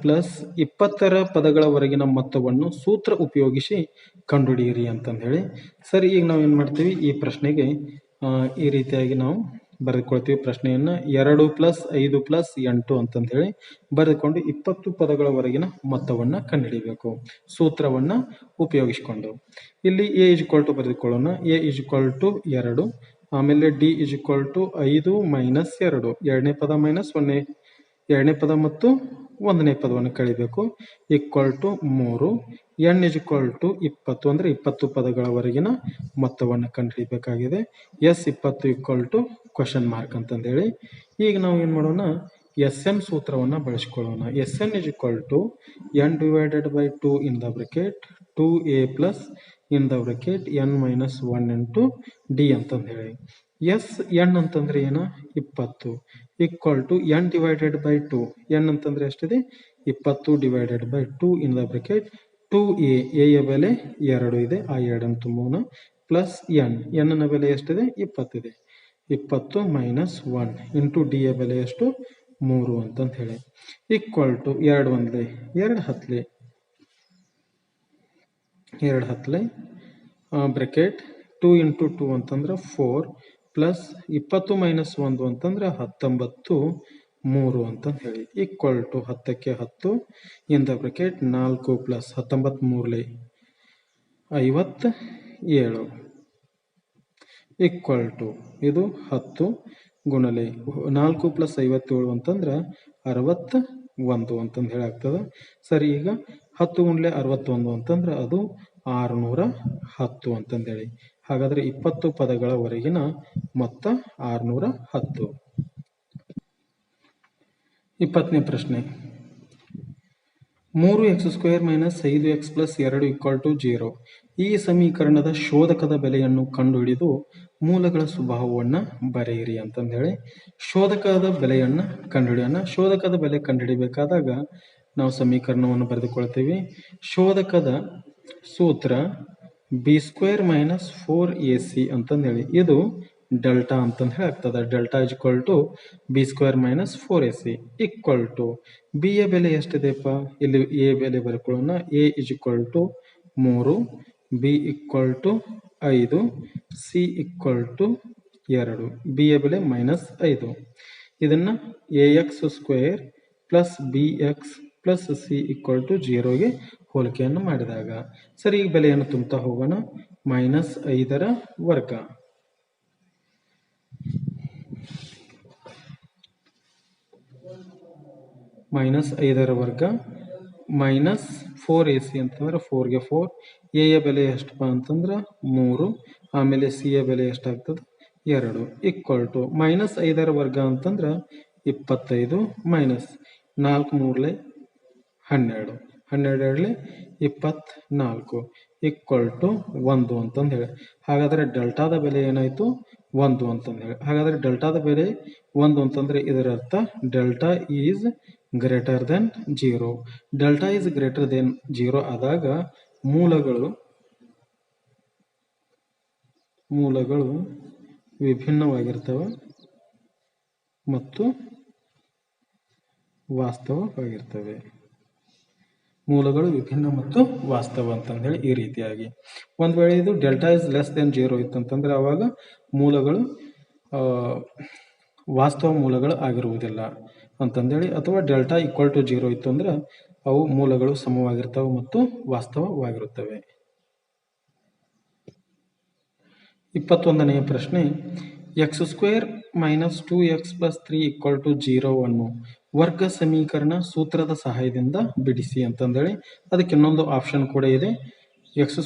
20ರ ಪದಗಳವರೆಗಿನ ಮೊತ್ತವನ್ನು ಸೂತ್ರ ಉಪಯೋಗಿಸಿ ಕಂಡುಹಿಡಿಯಿರಿ ಅಂತಂದು ಹೇಳಿ. ಸರಿ, ಈಗ ನಾವು ಏನು ಮಾಡ್ತೀವಿ, ಈ ಪ್ರಶ್ನೆಗೆ ಈ ರೀತಿಯಾಗಿ ನಾವು ಬರೆದುಕೊಳ್ತೀವಿ. ಪ್ರಶ್ನೆಯನ್ನು 2 + 5 + 8 ಅಂತಂದು ಹೇಳಿ ಬರೆದುಕೊಂಡು 20 ಪದಗಳವರೆಗಿನ ಮೊತ್ತವನ್ನು ಕಂಡುಹಿಡಿಯಬೇಕು ಸೂತ್ರವನ್ನು ಉಪಯೋಗಿಸಿಕೊಂಡು. ಇಲ್ಲಿ ಎ = ಬರೆದುಕೊಳ್ಳೋಣ. ಎ = 2. ಆಮೇಲೆ ಡಿ = 5 - 2. ಎರಡನೇ ಪದ ಮೈನಸ್ ಎರಡನೇ ಪದ ಮತ್ತು ಒಂದನೇ ಪದವನ್ನು ಕಳಿಬೇಕು = 3. n = 20 ಅಂದರೆ 20 ಪದಗಳವರೆಗಿನ ಮೊತ್ತವನ್ನು ಕಂಡುಹಿಡಿಯಬೇಕಾಗಿದೆ. S20 = ? ಅಂತಂದು ಹೇಳಿ. ಈಗ ನಾವು ಏನು ಮಾಡೋಣ, SN ಸೂತ್ರವನ್ನು ಬಳಸಿಕೊಳ್ಳೋಣ. SN = n/2 2a plus n - 1 into D ಅಂತಂದು ಹೇಳಿ. n ಅಂತಂದ್ರೆ ಏನು, 20 = n/2. n ಅಂತಂದ್ರೆ ಎಷ್ಟಿದೆ, 20/2 2a. a ಯ ಬೆಲೆ 2 ಇದೆ, ಆ 2 ತುಂಬೋಣ ಪ್ಲಸ್ n ನ ಬೆಲೆ ಎಷ್ಟಿದೆ, 20 ಇದೆ. 20 - 1 ಇಂಟು ಡಿ ಯ ಬೆಲೆ ಎಷ್ಟು, 3 ಅಂತಂದು ಹೇಳಿ = 2 1 2 10 2 10 ಬ್ರೆಕೆಟ್ 2 × 2 ಅಂತಂದ್ರೆ 4 ಪ್ಲಸ್ 20 - 1 ಅಂತಂದ್ರೆ 19 3 ಅಂತಂದು ಹೇಳಿ = 10ಕ್ಕೆ 10 ಬ್ರೆಕೆಟ್ 4 ಪ್ಲಸ್ 19 3 57 ಇದು 10 ಗುಣಲೆ 4 + 57 ಅಂತಂದ್ರೆ 61 ಅಂತಂದು ಹೇಳಿ ಆಗ್ತದೆ. ಸರಿ, ಈಗ 10 × 61 ಅಂತಂದ್ರೆ ಅದು 610 ಅಂತಂದು ಹೇಳಿ. ಹಾಗಾದ್ರೆ 20 ಪದಗಳವರೆಗಿನ ಮೊತ್ತ 610. 20ನೇ ಪ್ರಶ್ನೆ, 3x² - 5x + 2 = 0. ಈ ಸಮೀಕರಣದ ಶೋಧಕದ ಬೆಲೆಯನ್ನು ಕಂಡುಹಿಡಿದು ಮೂಲಗಳ ಸ್ವಭಾವವನ್ನು ಬರೆಯಿರಿ ಅಂತಂದು ಹೇಳಿ. ಶೋಧಕದ ಬೆಲೆಯನ್ನು ಕಂಡುಹಿಡಿಯೋಣ. ಶೋಧಕದ ಬೆಲೆ ಕಂಡುಹಿಡಿಬೇಕಾದಾಗ ನಾವು ಸಮೀಕರಣವನ್ನು ಬರೆದುಕೊಳ್ತೀವಿ. ಶೋಧಕದ ಸೂತ್ರ b² - 4ac ಅಂತಂದು ಹೇಳಿ. ಇದು ಡೆಲ್ಟಾ ಅಂತಂದು ಹೇಳಿ ಆಗ್ತದೆ. ಡೆಲ್ಟಾ = b² - 4ac = ಬಿ ಯ ಬೆಲೆ ಎಷ್ಟಿದೆಪ್ಪ, ಇಲ್ಲಿ ಎ ಬೆಲೆ ಬರ್ಕೊಳ್ಳೋಣ. a = 3, b = 5, c = 2. ಬಿ ಯ ಬೆಲೆ -5. ಇದನ್ನು ax² + bx + c = 0ಗೆ ಹೋಲಿಕೆಯನ್ನು ಮಾಡಿದಾಗ ಸರಿ, ಈಗ ಬೆಲೆಯನ್ನು ತುಂಬುತ್ತಾ ಹೋಗೋಣ. -5ರ ವರ್ಗ -5ರ ವರ್ಗ ಮೈನಸ್ 4ac ಅಂತಂದ್ರೆ 4ಗೆ 4. ಎ ಯ ಬೆಲೆ ಎಷ್ಟಪ್ಪ ಅಂತಂದ್ರೆ 3. ಆಮೇಲೆ ಸಿ ಯ ಬೆಲೆ ಎಷ್ಟಾಗ್ತದೆ, 2 = -5ರ ವರ್ಗ ಅಂತಂದ್ರೆ 25 ಮೈನಸ್ 4 3 12 12 24 = 1 ಅಂತಂದು ಹೇಳಿ. ಹಾಗಾದರೆ ಡೆಲ್ಟಾದ ಬೆಲೆ ಏನಾಯಿತು, 1 ಅಂತಂದು ಹೇಳಿ. ಹಾಗಾದರೆ ಡೆಲ್ಟಾದ ಬೆಲೆ 1 ಅಂತಂದ್ರೆ ಇದರ ಅರ್ಥ delta is greater than 0. Delta is greater than 0 ಆದಾಗ ಮೂಲಗಳು ವಿಭಿನ್ನವಾಗಿರ್ತವೆ ಮತ್ತು ವಾಸ್ತವವಾಗಿರ್ತವೆ. ಮೂಲಗಳು ವಿಭಿನ್ನ ಮತ್ತು ವಾಸ್ತವ ಅಂತಂದೇಳಿ ಈ ರೀತಿಯಾಗಿ. ಒಂದು ವೇಳೆ ಇದು ಡೆಲ್ಟಾ ಇಸ್ ಲೆಸ್ ದೆನ್ 0 ಇತ್ತಂತಂದ್ರೆ ಆವಾಗ ಮೂಲಗಳು ವಾಸ್ತವ ಮೂಲಗಳು ಆಗಿರುವುದಿಲ್ಲ ಅಂತಂದೇಳಿ, ಅಥವಾ ಡೆಲ್ಟಾ = 0 ಇತ್ತು ಅಂದ್ರೆ ಅವು ಮೂಲಗಳು ಸಮವಾಗಿರ್ತವೆ ಮತ್ತು ವಾಸ್ತವವಾಗಿರುತ್ತವೆ. 21ನೇ ಪ್ರಶ್ನೆ, ಎಕ್ಸ್ ಸ್ಕ್ವೇರ್ ಮೈನಸ್ 2x+3 = 0 ಅನ್ನು ವರ್ಗ ಸಮೀಕರಣ ಸೂತ್ರದ ಸಹಾಯದಿಂದ ಬಿಡಿಸಿ ಅಂತಂದೇಳಿ ಅದಕ್ಕೆ ಇನ್ನೊಂದು ಆಪ್ಷನ್ ಕೂಡ ಇದೆ. x² +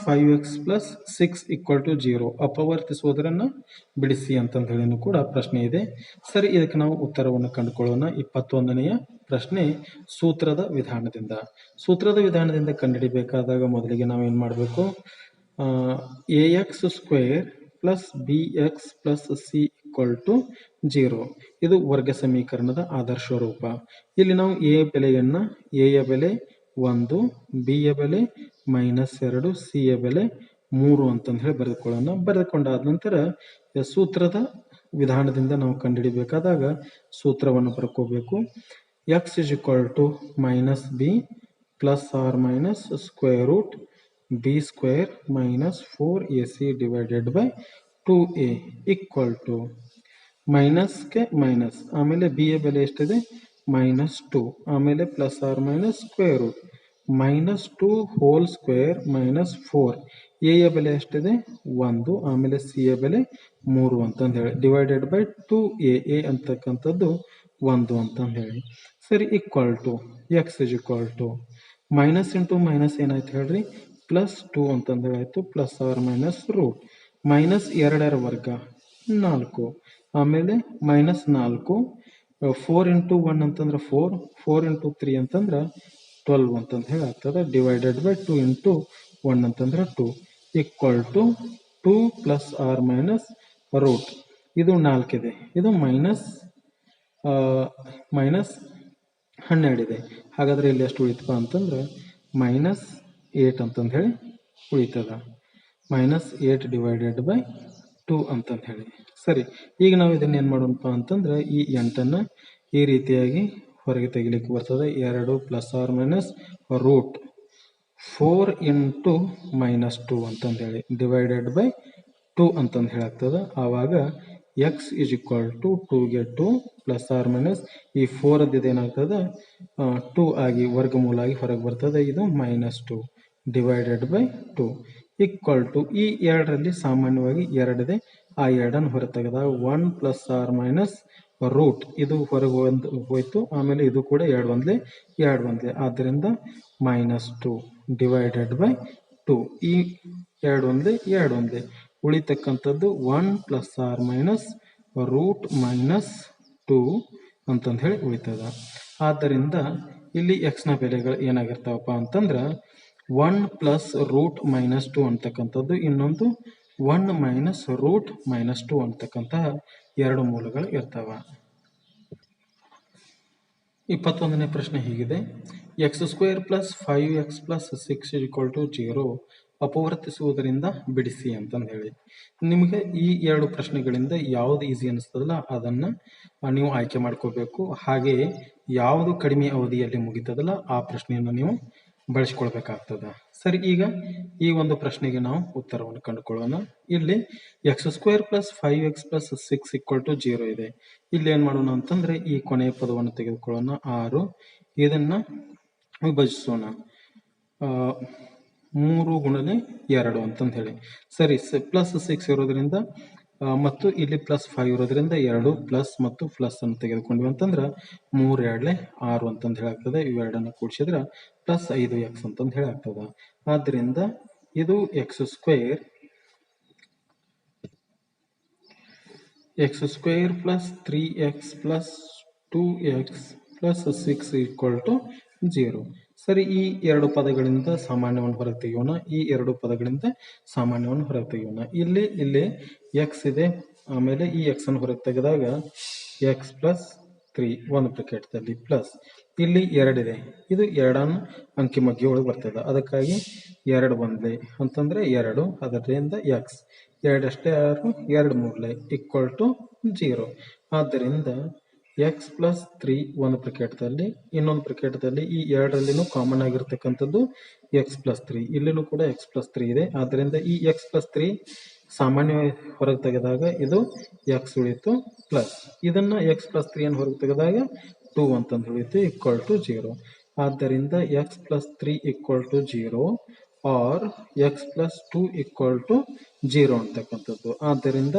5x + 6 = 0 ಅಪವರ್ತಿಸುವುದರನ್ನು ಬಿಡಿಸಿ ಅಂತಂದೇಳಿನೂ ಕೂಡ ಪ್ರಶ್ನೆ ಇದೆ. ಸರಿ, ಇದಕ್ಕೆ ನಾವು ಉತ್ತರವನ್ನು ಕಂಡುಕೊಳ್ಳೋಣ. 21ನೆಯ ಪ್ರಶ್ನೆ ಸೂತ್ರದ ವಿಧಾನದಿಂದ ಕಂಡುಹಿಡಿಬೇಕಾದಾಗ ಮೊದಲಿಗೆ ನಾವು ಏನು ಮಾಡಬೇಕು? ax² + bx + c = 0 ಇದು ವರ್ಗ ಸಮೀಕರಣದ ಆದರ್ಶ ರೂಪ. ಇಲ್ಲಿ ನಾವು a ಯ ಬೆಲೆ 1, b ಯ ಬೆಲೆ -2, c ಯ ಬೆಲೆ 3 ಅಂತಂದು ಹೇಳಿ ಬರೆದುಕೊಳ್ಳೋಣ. ಬರೆದುಕೊಂಡಾದ ನಂತರ ಸೂತ್ರದ ವಿಧಾನದಿಂದ ನಾವು ಕಂಡುಹಿಡಿಬೇಕಾದಾಗ ಸೂತ್ರವನ್ನು ಬರ್ಕೋಬೇಕು. x = -b ± √b² - 4ac / 2a = ಮೈನಸ್ಗೆ minus, ಆಮೇಲೆ b ಯ ಬೆಲೆ ಎಷ್ಟಿದೆ? -2, ಆಮೇಲೆ ± -2² - 4. a ಯ ಬೆಲೆ ಎಷ್ಟಿದೆ? 1, ಆಮೇಲೆ c ಯ ಬೆಲೆ 3 ಅಂತಂದು ಹೇಳಿ /2a ಅಂತಕ್ಕಂಥದ್ದು 1 ಅಂತಂದು ಹೇಳಿ. ಸರಿ, x ಮೈನಸ್ ಇಂಟು ಮೈನಸ್ ಏನಾಯ್ತು ಹೇಳ್ರಿ? +2 ಅಂತಂದು ಹೇಳಾಯ್ತು, ± ಮೈನಸ್ 2ರ ವರ್ಗ 4, ಆಮೇಲೆ -4, 4 × 1 ಅಂತಂದ್ರೆ 4, 4 × 3 ಅಂತಂದ್ರೆ 12 ಅಂತಂದು ಹೇಳಿ ಆಗ್ತದೆ /2 × 1 ಅಂತಂದ್ರೆ 2 = 2 ± ರೂಟ್. ಇದು 4 ಇದೆ, ಇದು -12 ಇದೆ. ಹಾಗಾದ್ರೆ ಇಲ್ಲಿ ಎಷ್ಟು ಉಳಿತಪ್ಪ ಅಂತಂದ್ರೆ -8 ಅಂತಂದು ಹೇಳಿ ಉಳಿತದ. -8/2 ಅಂತಂದು ಹೇಳಿ. ಸರಿ, ಈಗ ನಾವು ಇದನ್ನ ಏನು ಮಾಡೋಣಪ್ಪ ಅಂತಂದ್ರೆ ಈ 8ಅನ್ನು ಈ ರೀತಿಯಾಗಿ ಹೊರಗೆ ತೆಗಿಲಿಕ್ಕೆ ಬರ್ತದೆ. 2 ± ರೂಟ್ 4 × -2 ಅಂತಂದು ಹೇಳಿ /2 ಅಂತಂದು ಹೇಳಾಗ್ತದೆ. ಆವಾಗ x = 2ಗೆ 2 ± ಈ 4 ಏನಾಗ್ತದೆ 2 ಆಗಿ ವರ್ಗಮೂಲ ಆಗಿ ಹೊರಗೆ ಬರ್ತದೆ. ಇದು -2 /2 ಈ 2ರಲ್ಲಿ ಸಾಮಾನ್ಯವಾಗಿ 2 ಇದೆ. ಆ 2ಅನ್ನು ಹೊರ ತೆಗೆದಾಗ 1 ± ರೂಟ್ ಇದು ಹೊರಗೆ ಹೋಯ್ತು. ಆಮೇಲೆ ಇದು ಕೂಡ 2 ಒಂದ್ಲೆ, ಆದ್ದರಿಂದ -2 /2. ಈ 2 ಒಂದ್ಲೆ ಉಳಿತಕ್ಕಂಥದ್ದು 1 ± ರೂಟ್ -2 ಅಂತಂದು ಹೇಳಿ ಉಳಿತದ. ಆದ್ದರಿಂದ ಇಲ್ಲಿ x ನ ಬೆಲೆಗಳು ಏನಾಗಿರ್ತಾವಪ್ಪ ಅಂತಂದ್ರೆ 1 + ರೂಟ್ -2 ಅಂತಕ್ಕಂಥದ್ದು, ಇನ್ನೊಂದು 1 - ರೂಟ್ -2 ಅಂತಕ್ಕಂತಹ 2 ಮೂಲಗಳು ಇರ್ತಾವ. 21ನೇ ಪ್ರಶ್ನೆ ಹೀಗಿದೆ: x² + 5x + 6 = 0 ಅಪವರ್ತಿಸುವುದರಿಂದ ಬಿಡಿಸಿ ಅಂತಂದು ಹೇಳಿ. ನಿಮಗೆ ಈ 2 ಪ್ರಶ್ನೆಗಳಿಂದ ಯಾವ್ದು ಈಸಿ ಅನಿಸ್ತದಲ್ಲ ಅದನ್ನ ನೀವು ಆಯ್ಕೆ ಮಾಡ್ಕೋಬೇಕು. ಹಾಗೆಯೇ ಯಾವುದು ಕಡಿಮೆ ಅವಧಿಯಲ್ಲಿ ಮುಗಿತದಲ್ಲ ಆ ಪ್ರಶ್ನೆಯನ್ನು ನೀವು ಬಳಸ್ಕೊಳ್ಬೇಕಾಗ್ತದ. ಸರಿ, ಈಗ ಈ ಒಂದು ಪ್ರಶ್ನೆಗೆ ನಾವು ಉತ್ತರವನ್ನು ಕಂಡುಕೊಳ್ಳೋಣ. ಇಲ್ಲಿ x² + 5x + 6 = 0 ಇದೆ. ಇಲ್ಲಿ ಏನ್ ಮಾಡೋಣ ಅಂತಂದ್ರೆ ಈ ಕೊನೆಯ ಪದವನ್ನು ತೆಗೆದುಕೊಳ್ಳೋಣ 6, ಇದನ್ನ ವಿಭಜಿಸೋಣ 3 × 2 ಅಂತಂದು ಹೇಳಿ. ಸರಿ, +6 ಇರೋದ್ರಿಂದ ಮತ್ತು ಇಲ್ಲಿ +5 ಇರೋದ್ರಿಂದ 2 ಪ್ಲಸ್ ಮತ್ತು ಪ್ಲಸ್ ಅನ್ನು ತೆಗೆದುಕೊಂಡ್ವಿ ಅಂತಂದ್ರೆ 3 2 6 ಅಂತಂದು ಹೇಳಾಗ್ತದೆ. ಇವೆರಡನ್ನು ಕೂಡಿಸಿದ್ರೆ +5x ಅಂತಂದು ಹೇಳಾಗ್ತದ. ಆದ್ದರಿಂದ ಇದು x² + 3x + 2x + 6 = 0. ಸರಿ, ಈ 2 ಪದಗಳಿಂದ ಸಾಮಾನ್ಯವನ್ನು ಹೊರಗೆ ತೆಗೆಯೋಣ. ಇಲ್ಲಿ x ಇದೆ, ಆಮೇಲೆ ಈ x ಅನ್ನು ಹೊರಗೆ ತೆಗೆದಾಗ x + 3 ಒಂದು ಬ್ರಾಕೆಟ್ದಲ್ಲಿ ಪ್ಲಸ್, ಇಲ್ಲಿ 2 ಇದೆ, ಇದು 2 ಅಂಕಿ ಮಗ್ಗಿ ಒಳಗೆ ಬರ್ತದೆ. ಅದಕ್ಕಾಗಿ 2 ಒಂದ್ಲೆ ಅಂತಂದ್ರೆ 2, ಅದರಿಂದ x 2 ಅಷ್ಟೇ 6, 2 ಮೂರ್ಲೆ = 0. ಆದ್ದರಿಂದ x + 3 ಒಂದು ಬ್ರಾಕೆಟ್ದಲ್ಲಿ, ಇನ್ನೊಂದು ಬ್ರಾಕೆಟ್ದಲ್ಲಿ ಈ 2ರಲ್ಲಿನೂ ಕಾಮನ್ ಆಗಿರ್ತಕ್ಕಂಥದ್ದು x + 3, ಇಲ್ಲಿನೂ ಕೂಡ x + 3 ಇದೆ. ಆದ್ದರಿಂದ ಈ x + 3 ಸಾಮಾನ್ಯವಾಗಿ ಹೊರಗೆ ತೆಗೆದಾಗ ಇದು x ಉಳಿತು, ಪ್ಲಸ್ ಇದನ್ನ x + 3 ಅನ್ನು ಹೊರಗೆ ತೆಗೆದಾಗ 2 ಅಂತಂದು ಉಳಿತು = 0. ಆದ್ದರಿಂದ x + 3 = 0 or x + 2 = 0 ಅಂತಕ್ಕಂಥದ್ದು. ಆದ್ದರಿಂದ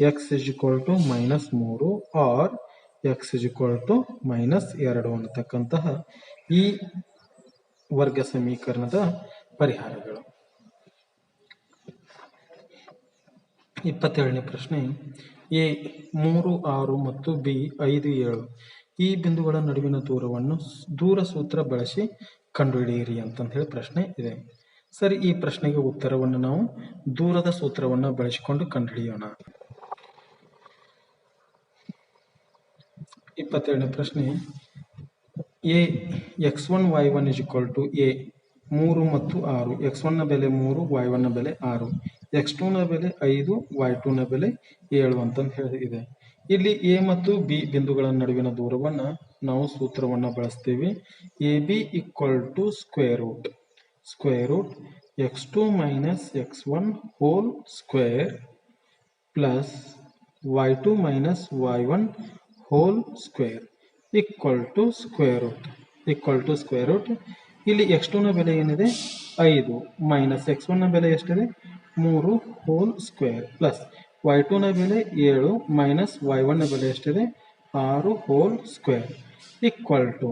x is equal to -3 or x is equal to -2 ಅನ್ನತಕ್ಕಂತಹ ಈ ವರ್ಗ ಸಮೀಕರಣದ ಪರಿಹಾರಗಳು. 27ನೇ ಪ್ರಶ್ನೆ, ಎ 3, 6 ಮತ್ತು ಬಿ 5, 7 ಈ ಬಿಂದುಗಳ ನಡುವಿನ ದೂರ ಸೂತ್ರ ಬಳಸಿ ಕಂಡುಹಿಡಿಯಿರಿ ಅಂತಂದು ಹೇಳಿ ಪ್ರಶ್ನೆ ಇದೆ. ಸರಿ, ಈ ಪ್ರಶ್ನೆಗೆ ಉತ್ತರವನ್ನು ನಾವು ದೂರದ ಸೂತ್ರವನ್ನು ಬಳಸಿಕೊಂಡು ಕಂಡುಹಿಡಿಯೋಣ. 27ನೇ ಪ್ರಶ್ನೆ, A x1 y1 is equal to A 3 ಮತ್ತು 6, x1 ನ ಬೆಲೆ 3, y1 ನ ಬೆಲೆ 6, x2 ನ ಬೆಲೆ 5, y2 ನ ಬೆಲೆ 7 ಅಂತಂದು ಹೇಳಿದೆ. ಇಲ್ಲಿ ಎ ಮತ್ತು ಬಿ ಬಿಂದುಗಳ ನಡುವಿನ ದೂರವನ್ನು ನಾವು ಸೂತ್ರವನ್ನು ಬಳಸ್ತೀವಿ. A B equal to square root x2 minus x1 whole square plus y2 minus y1 whole square equal to square root. ಇಲ್ಲಿ x2 ನ ಬೆಲೆ ಏನಿದೆ 5 ಮೈನಸ್ x1 ನ ಬೆಲೆ ಎಷ್ಟಿದೆ 3 ಹೋಲ್ ಸ್ಕ್ವೇರ್ ಪ್ಲಸ್ y2 ನ ಬೆಲೆ 7 ಮೈನಸ್ y1 ನ ಬೆಲೆ ಎಷ್ಟಿದೆ 6 whole square equal to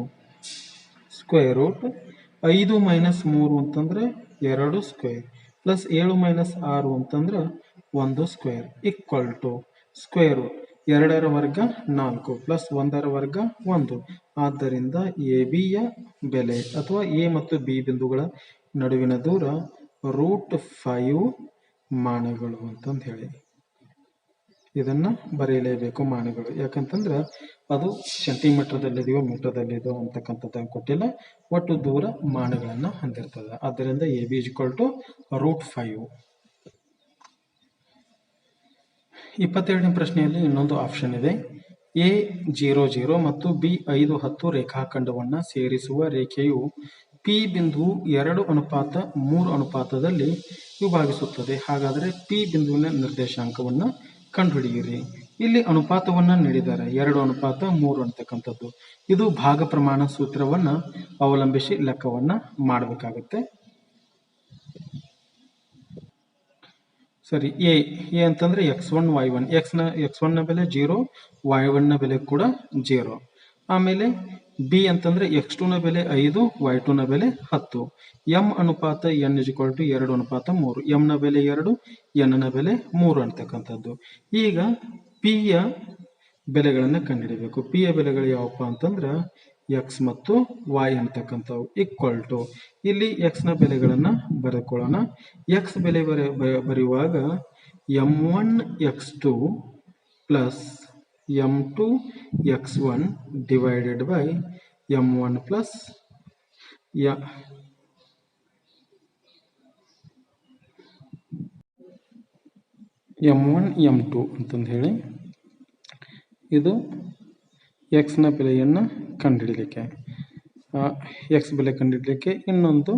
square root 5 minus 3 ಅಂತಂದ್ರೆ 2 ಸ್ಕ್ವೇರ್ ಪ್ಲಸ್ 7 ಮೈನಸ್ 6 ಅಂತಂದ್ರೆ 1 square equal to square root 2ರ ವರ್ಗ 4 ಪ್ಲಸ್ 1ರ ವರ್ಗ 1. ಆದ್ದರಿಂದ ಎ ಬಿಯ ಬೆಲೆ ಅಥವಾ ಎ ಮತ್ತು ಬಿ ಬಿಂದುಗಳ ನಡುವಿನ ದೂರ √5 ಮಾನಗಳು ಅಂತಂದು ಹೇಳಿ ಇದನ್ನ ಬರೆಯಲೇಬೇಕು. ಮಾನಗಳು ಯಾಕಂತಂದ್ರೆ ಅದು ಸೆಂಟಿಮೀಟರ್ದಲ್ಲಿದೆಯೋ ಮೀಟರ್ದಲ್ಲಿದೆಯೋ ಅಂತಕ್ಕಂಥದ್ದು ಕೊಟ್ಟಿಲ್ಲ, ಒಟ್ಟು ದೂರ ಮಾನಗಳನ್ನು ಹೊಂದಿರ್ತದೆ. ಆದ್ದರಿಂದ A B is equal to √5. 22ನೇ ಪ್ರಶ್ನೆಯಲ್ಲಿ ಇನ್ನೊಂದು ಆಪ್ಷನ್ ಇದೆ. ಎ 0, 0 ಮತ್ತು ಬಿ 5, 10 ರೇಖಾಖಂಡವನ್ನು ಸೇರಿಸುವ ರೇಖೆಯು ಪಿ ಬಿಂದುವು 2:3 ಅನುಪಾತದಲ್ಲಿ ವಿಭಾಗಿಸುತ್ತದೆ. ಹಾಗಾದರೆ ಪಿ ಬಿಂದುವಿನ ನಿರ್ದೇಶಾಂಕವನ್ನು ಕಂಡುಹಿಡಿಯಿರಿ. ಇಲ್ಲಿ ಅನುಪಾತವನ್ನು ನೀಡಿದ್ದಾರೆ 2:3 ಅಂತಕ್ಕಂಥದ್ದು. ಇದು ಭಾಗ ಪ್ರಮಾಣ ಸೂತ್ರವನ್ನು ಅವಲಂಬಿಸಿ ಲೆಕ್ಕವನ್ನು ಮಾಡಬೇಕಾಗುತ್ತೆ. ಸರಿ, ಎ ಅಂತಂದ್ರೆ x1 y1, x1 ನ ಬೆಲೆ 0, y1 ನ ಬೆಲೆ ಕೂಡ 0. ಆಮೇಲೆ ಬಿ ಅಂತಂದ್ರೆ x2 ನ ಬೆಲೆ 5, y2 ನ ಬೆಲೆ 10. m ಅನುಪಾತ n = 2:3. m ನ ಬೆಲೆ 2, n ನ ಬೆಲೆ 3 ಅಂತಕ್ಕಂಥದ್ದು. ಈಗ ಪಿ ಯ ಬೆಲೆಗಳನ್ನು ಕಂಡುಹಿಡಬೇಕು. ಪಿ ಯ ಬೆಲೆಗಳು ಯಾವಪ್ಪ ಅಂತಂದ್ರೆ x ಮತ್ತು y ಅಂತಕ್ಕಂಥವು ಈಕ್ವಲ್ ಟು ಇಲ್ಲಿ x ನ ಬೆಲೆಗಳನ್ನು ಬರೆದುಕೊಳ್ಳೋಣ. x ಬೆಲೆ ಬರೆಯುವಾಗ m1 x2 plus m2 x1 divided by m1 plus m1 m2 ಅಂತಂದು ಹೇಳಿ ಇದು x ನ ಬೆಲೆಯನ್ನು ಕಂಡುಹಿಡಲಿಕ್ಕೆ. x ಬೆಲೆ ಕಂಡುಹಿಡಲಿಕ್ಕೆ ಇನ್ನೊಂದು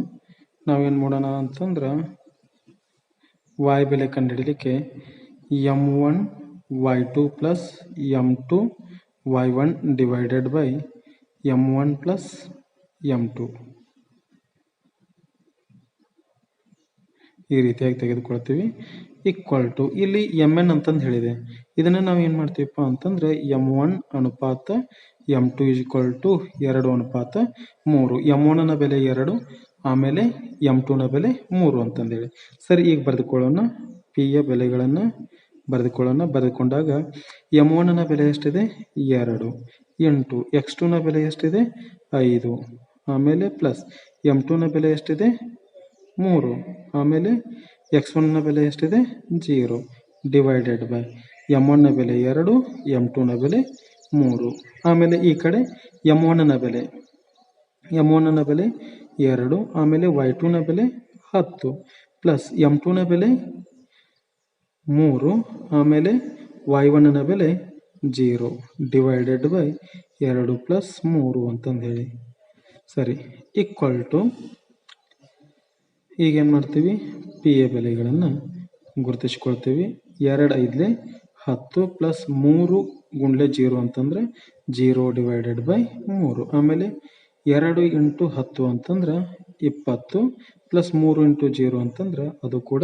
ನಾವೇನು ಮಾಡೋಣ ಅಂತಂದ್ರೆ y ಬೆಲೆ ಕಂಡುಹಿಡಲಿಕ್ಕೆ m1 y2 plus m2 y1 divided by m1 plus m2 ಈ ರೀತಿಯಾಗಿ ತೆಗೆದುಕೊಳ್ತೀವಿ. ಈಕ್ವಲ್ ಟು ಇಲ್ಲಿ mn ಅಂತಂದು ಹೇಳಿದೆ. ಇದನ್ನು ನಾವು ಏನು ಮಾಡ್ತೀವಪ್ಪ ಅಂತಂದ್ರೆ m1 ಅನುಪಾತ m2 = 2:3. m1 ನ ಬೆಲೆ 2, ಆಮೇಲೆ m2 ನ ಬೆಲೆ 3 ಅಂತಂದೇಳಿ. ಸರಿ, ಈಗ ಬರೆದುಕೊಳ್ಳೋಣ. ಪಿ ಯ ಬೆಲೆಗಳನ್ನು ಬರೆದುಕೊಂಡಾಗ m1 ನ ಬೆಲೆ ಎಷ್ಟಿದೆ 2 ಇಂಟು x2 ನ ಬೆಲೆ ಎಷ್ಟಿದೆ 5, ಆಮೇಲೆ ಪ್ಲಸ್ m2 ನ ಬೆಲೆ ಎಷ್ಟಿದೆ 3, ಆಮೇಲೆ x1 ನ ಬೆಲೆ ಎಷ್ಟಿದೆ 0 ಡಿವೈಡೆಡ್ ಬೈ m1 ನ ಬೆಲೆ 2, m2 ನ ಬೆಲೆ 3. ಆಮೇಲೆ ಈ ಕಡೆ m1 ನ ಬೆಲೆ 2, ಆಮೇಲೆ y2 ನ ಬೆಲೆ 10 ಪ್ಲಸ್ m2 ನ ಬೆಲೆ 3, ಆಮೇಲೆ y1 ನ ಬೆಲೆ 0 ಡಿವೈಡೆಡ್ ಬೈ 2 ಪ್ಲಸ್ 3 ಅಂತಂದು ಹೇಳಿ. ಸರಿ, ಈಕ್ವಲ್ ಟು ಈಗೇನು ಮಾಡ್ತೀವಿ, ಪಿ ಯ ಬೆಲೆಗಳನ್ನು ಗುರುತಿಸ್ಕೊಳ್ತೀವಿ. 2 5 10 ಪ್ಲಸ್ 3 ಗುಂಡ್ಲೆ 0 ಅಂತಂದ್ರೆ 0 ಡಿವೈಡೆಡ್ ಬೈ 3. ಆಮೇಲೆ 2 ಇಂಟು 10 ಅಂತಂದ್ರೆ 20 ಪ್ಲಸ್ 3 ಇಂಟು 0 ಅಂತಂದ್ರೆ ಅದು ಕೂಡ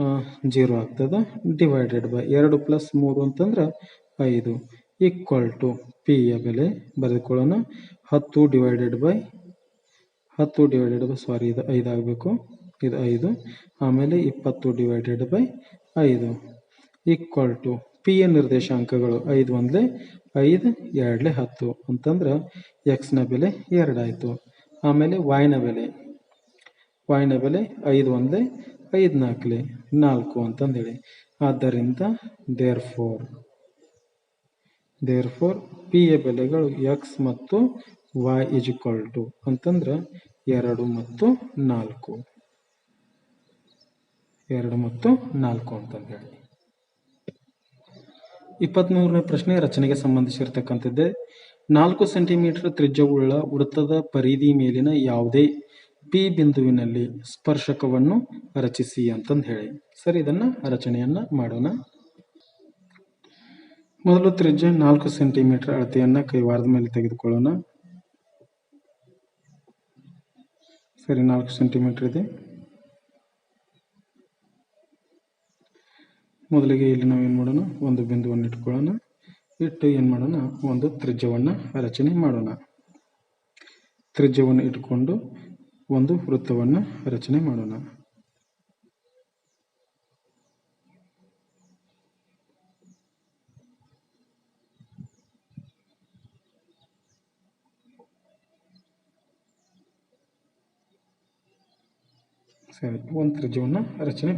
0 ಆಗ್ತದೆ ಡಿವೈಡೆಡ್ ಬೈ 2 ಪ್ಲಸ್ 3 ಅಂತಂದ್ರೆ 5 ಈಕ್ವಲ್ ಟು ಪಿ ಯ ಬೆಲೆ ಬರೆದುಕೊಳ್ಳೋಣ 10 ಡಿವೈಡೆಡ್ ಬೈ ಸಾರಿ ಇದು 5 ಆಗಬೇಕು ಇದು 5 ಆಮೇಲೆ 20 divided by 5 equal to P ಯ ನಿರ್ದೇಶಾಂಕಗಳು 5 ಒಂದಲೇ 5 2 10 ಅಂತಂದ್ರೆ ಎಕ್ಸ್ ನ ಬೆಲೆ 2 ಆಯಿತು ಆಮೇಲೆ y ನ ಬೆಲೆ 5 ಒಂದಲೇ 5 4 4 ಅಂತಂದೇಳಿ ಆದ್ದರಿಂದ ದೇರ್ ಫೋರ್ ಪಿ ಯ ಬೆಲೆಗಳು ಎಕ್ಸ್ ಮತ್ತು y ಇಸ್ ಈಕ್ವಲ್ ಟು ಅಂತಂದ್ರೆ 2 ಮತ್ತು 4 ಅಂತಂದೇಳಿ 23ನೇ ಪ್ರಶ್ನೆ ರಚನೆಗೆ ಸಂಬಂಧಿಸಿರ್ತಕ್ಕಂಥದ್ದೇ 4 ಸೆಂಟಿಮೀಟರ್ ತ್ರಿಜ್ಯವುಳ್ಳ ವೃತ್ತದ ಪರಿಧಿ ಮೇಲಿನ ಯಾವುದೇ ಪಿ ಬಿಂದುವಿನಲ್ಲಿ ಸ್ಪರ್ಶಕವನ್ನು ರಚಿಸಿ ಅಂತಂದು ಹೇಳಿ ಸರಿ ಇದನ್ನ ರಚನೆಯನ್ನ ಮಾಡೋಣ ಮೊದಲು ತ್ರಿಜ್ಯ 4 ಸೆಂಟಿಮೀಟರ್ ಅಳತೆಯನ್ನ ಕೈವಾರದ ಮೇಲೆ ತೆಗೆದುಕೊಳ್ಳೋಣ ಸರಿ 4 ಸೆಂಟಿಮೀಟರ್ ಇದೆ ಮೊದಲಿಗೆ ಇಲ್ಲಿ ನಾವು ಏನು ಮಾಡೋಣ ಒಂದು ಬಿಂದುವನ್ನು ಇಟ್ಕೊಳ್ಳೋಣ ಇಟ್ಟು ಏನು ಮಾಡೋಣ ಒಂದು ತ್ರಿಜ್ಯವನ್ನು ರಚನೆ ಮಾಡೋಣ ತ್ರಿಜ್ಯವನ್ನು ಇಟ್ಕೊಂಡು ಒಂದು ವೃತ್ತವನ್ನು ರಚನೆ ಮಾಡೋಣ ಸರಿ ಒಂದು ತ್ರಿಜ್ಯವನ್ನು ರಚನೆ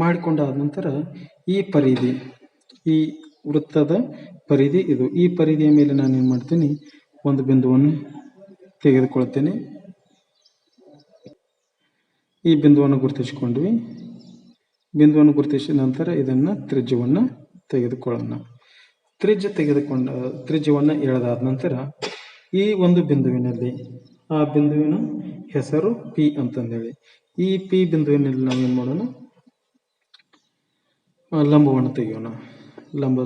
ಮಾಡಿಕೊಂಡಾದ ನಂತರ ಈ ಪರಿಧಿ ಈ ವೃತ್ತದ ಪರಿಧಿ ಇದು ಈ ಪರಿಧಿಯ ಮೇಲೆ ನಾನು ಏನು ಮಾಡ್ತೀನಿ ಒಂದು ಬಿಂದುವನ್ನು ತೆಗೆದುಕೊಳ್ತೇನೆ ಈ ಬಿಂದುವನ್ನು ಗುರುತಿಸಿಕೊಂಡ್ವಿ ಬಿಂದುವನ್ನು ಗುರುತಿಸಿದ ನಂತರ ಇದನ್ನು ತ್ರಿಜ್ಯವನ್ನು ತೆಗೆದುಕೊಳ್ಳೋಣ ತ್ರಿಜ್ಯವನ್ನು ಎಳೆದಾದ ನಂತರ ಈ ಒಂದು ಬಿಂದುವಿನಲ್ಲಿ ಆ ಬಿಂದುವಿನ ಹೆಸರು ಪಿ ಅಂತಂದೇಳಿ ಈ ಪಿ ಬಿಂದುವಿನಲ್ಲಿ ನಾವು ಏನು ಮಾಡೋಣ ಲಂಬವನ್ನು ತೆಗೆಯೋಣ ಲಂಬ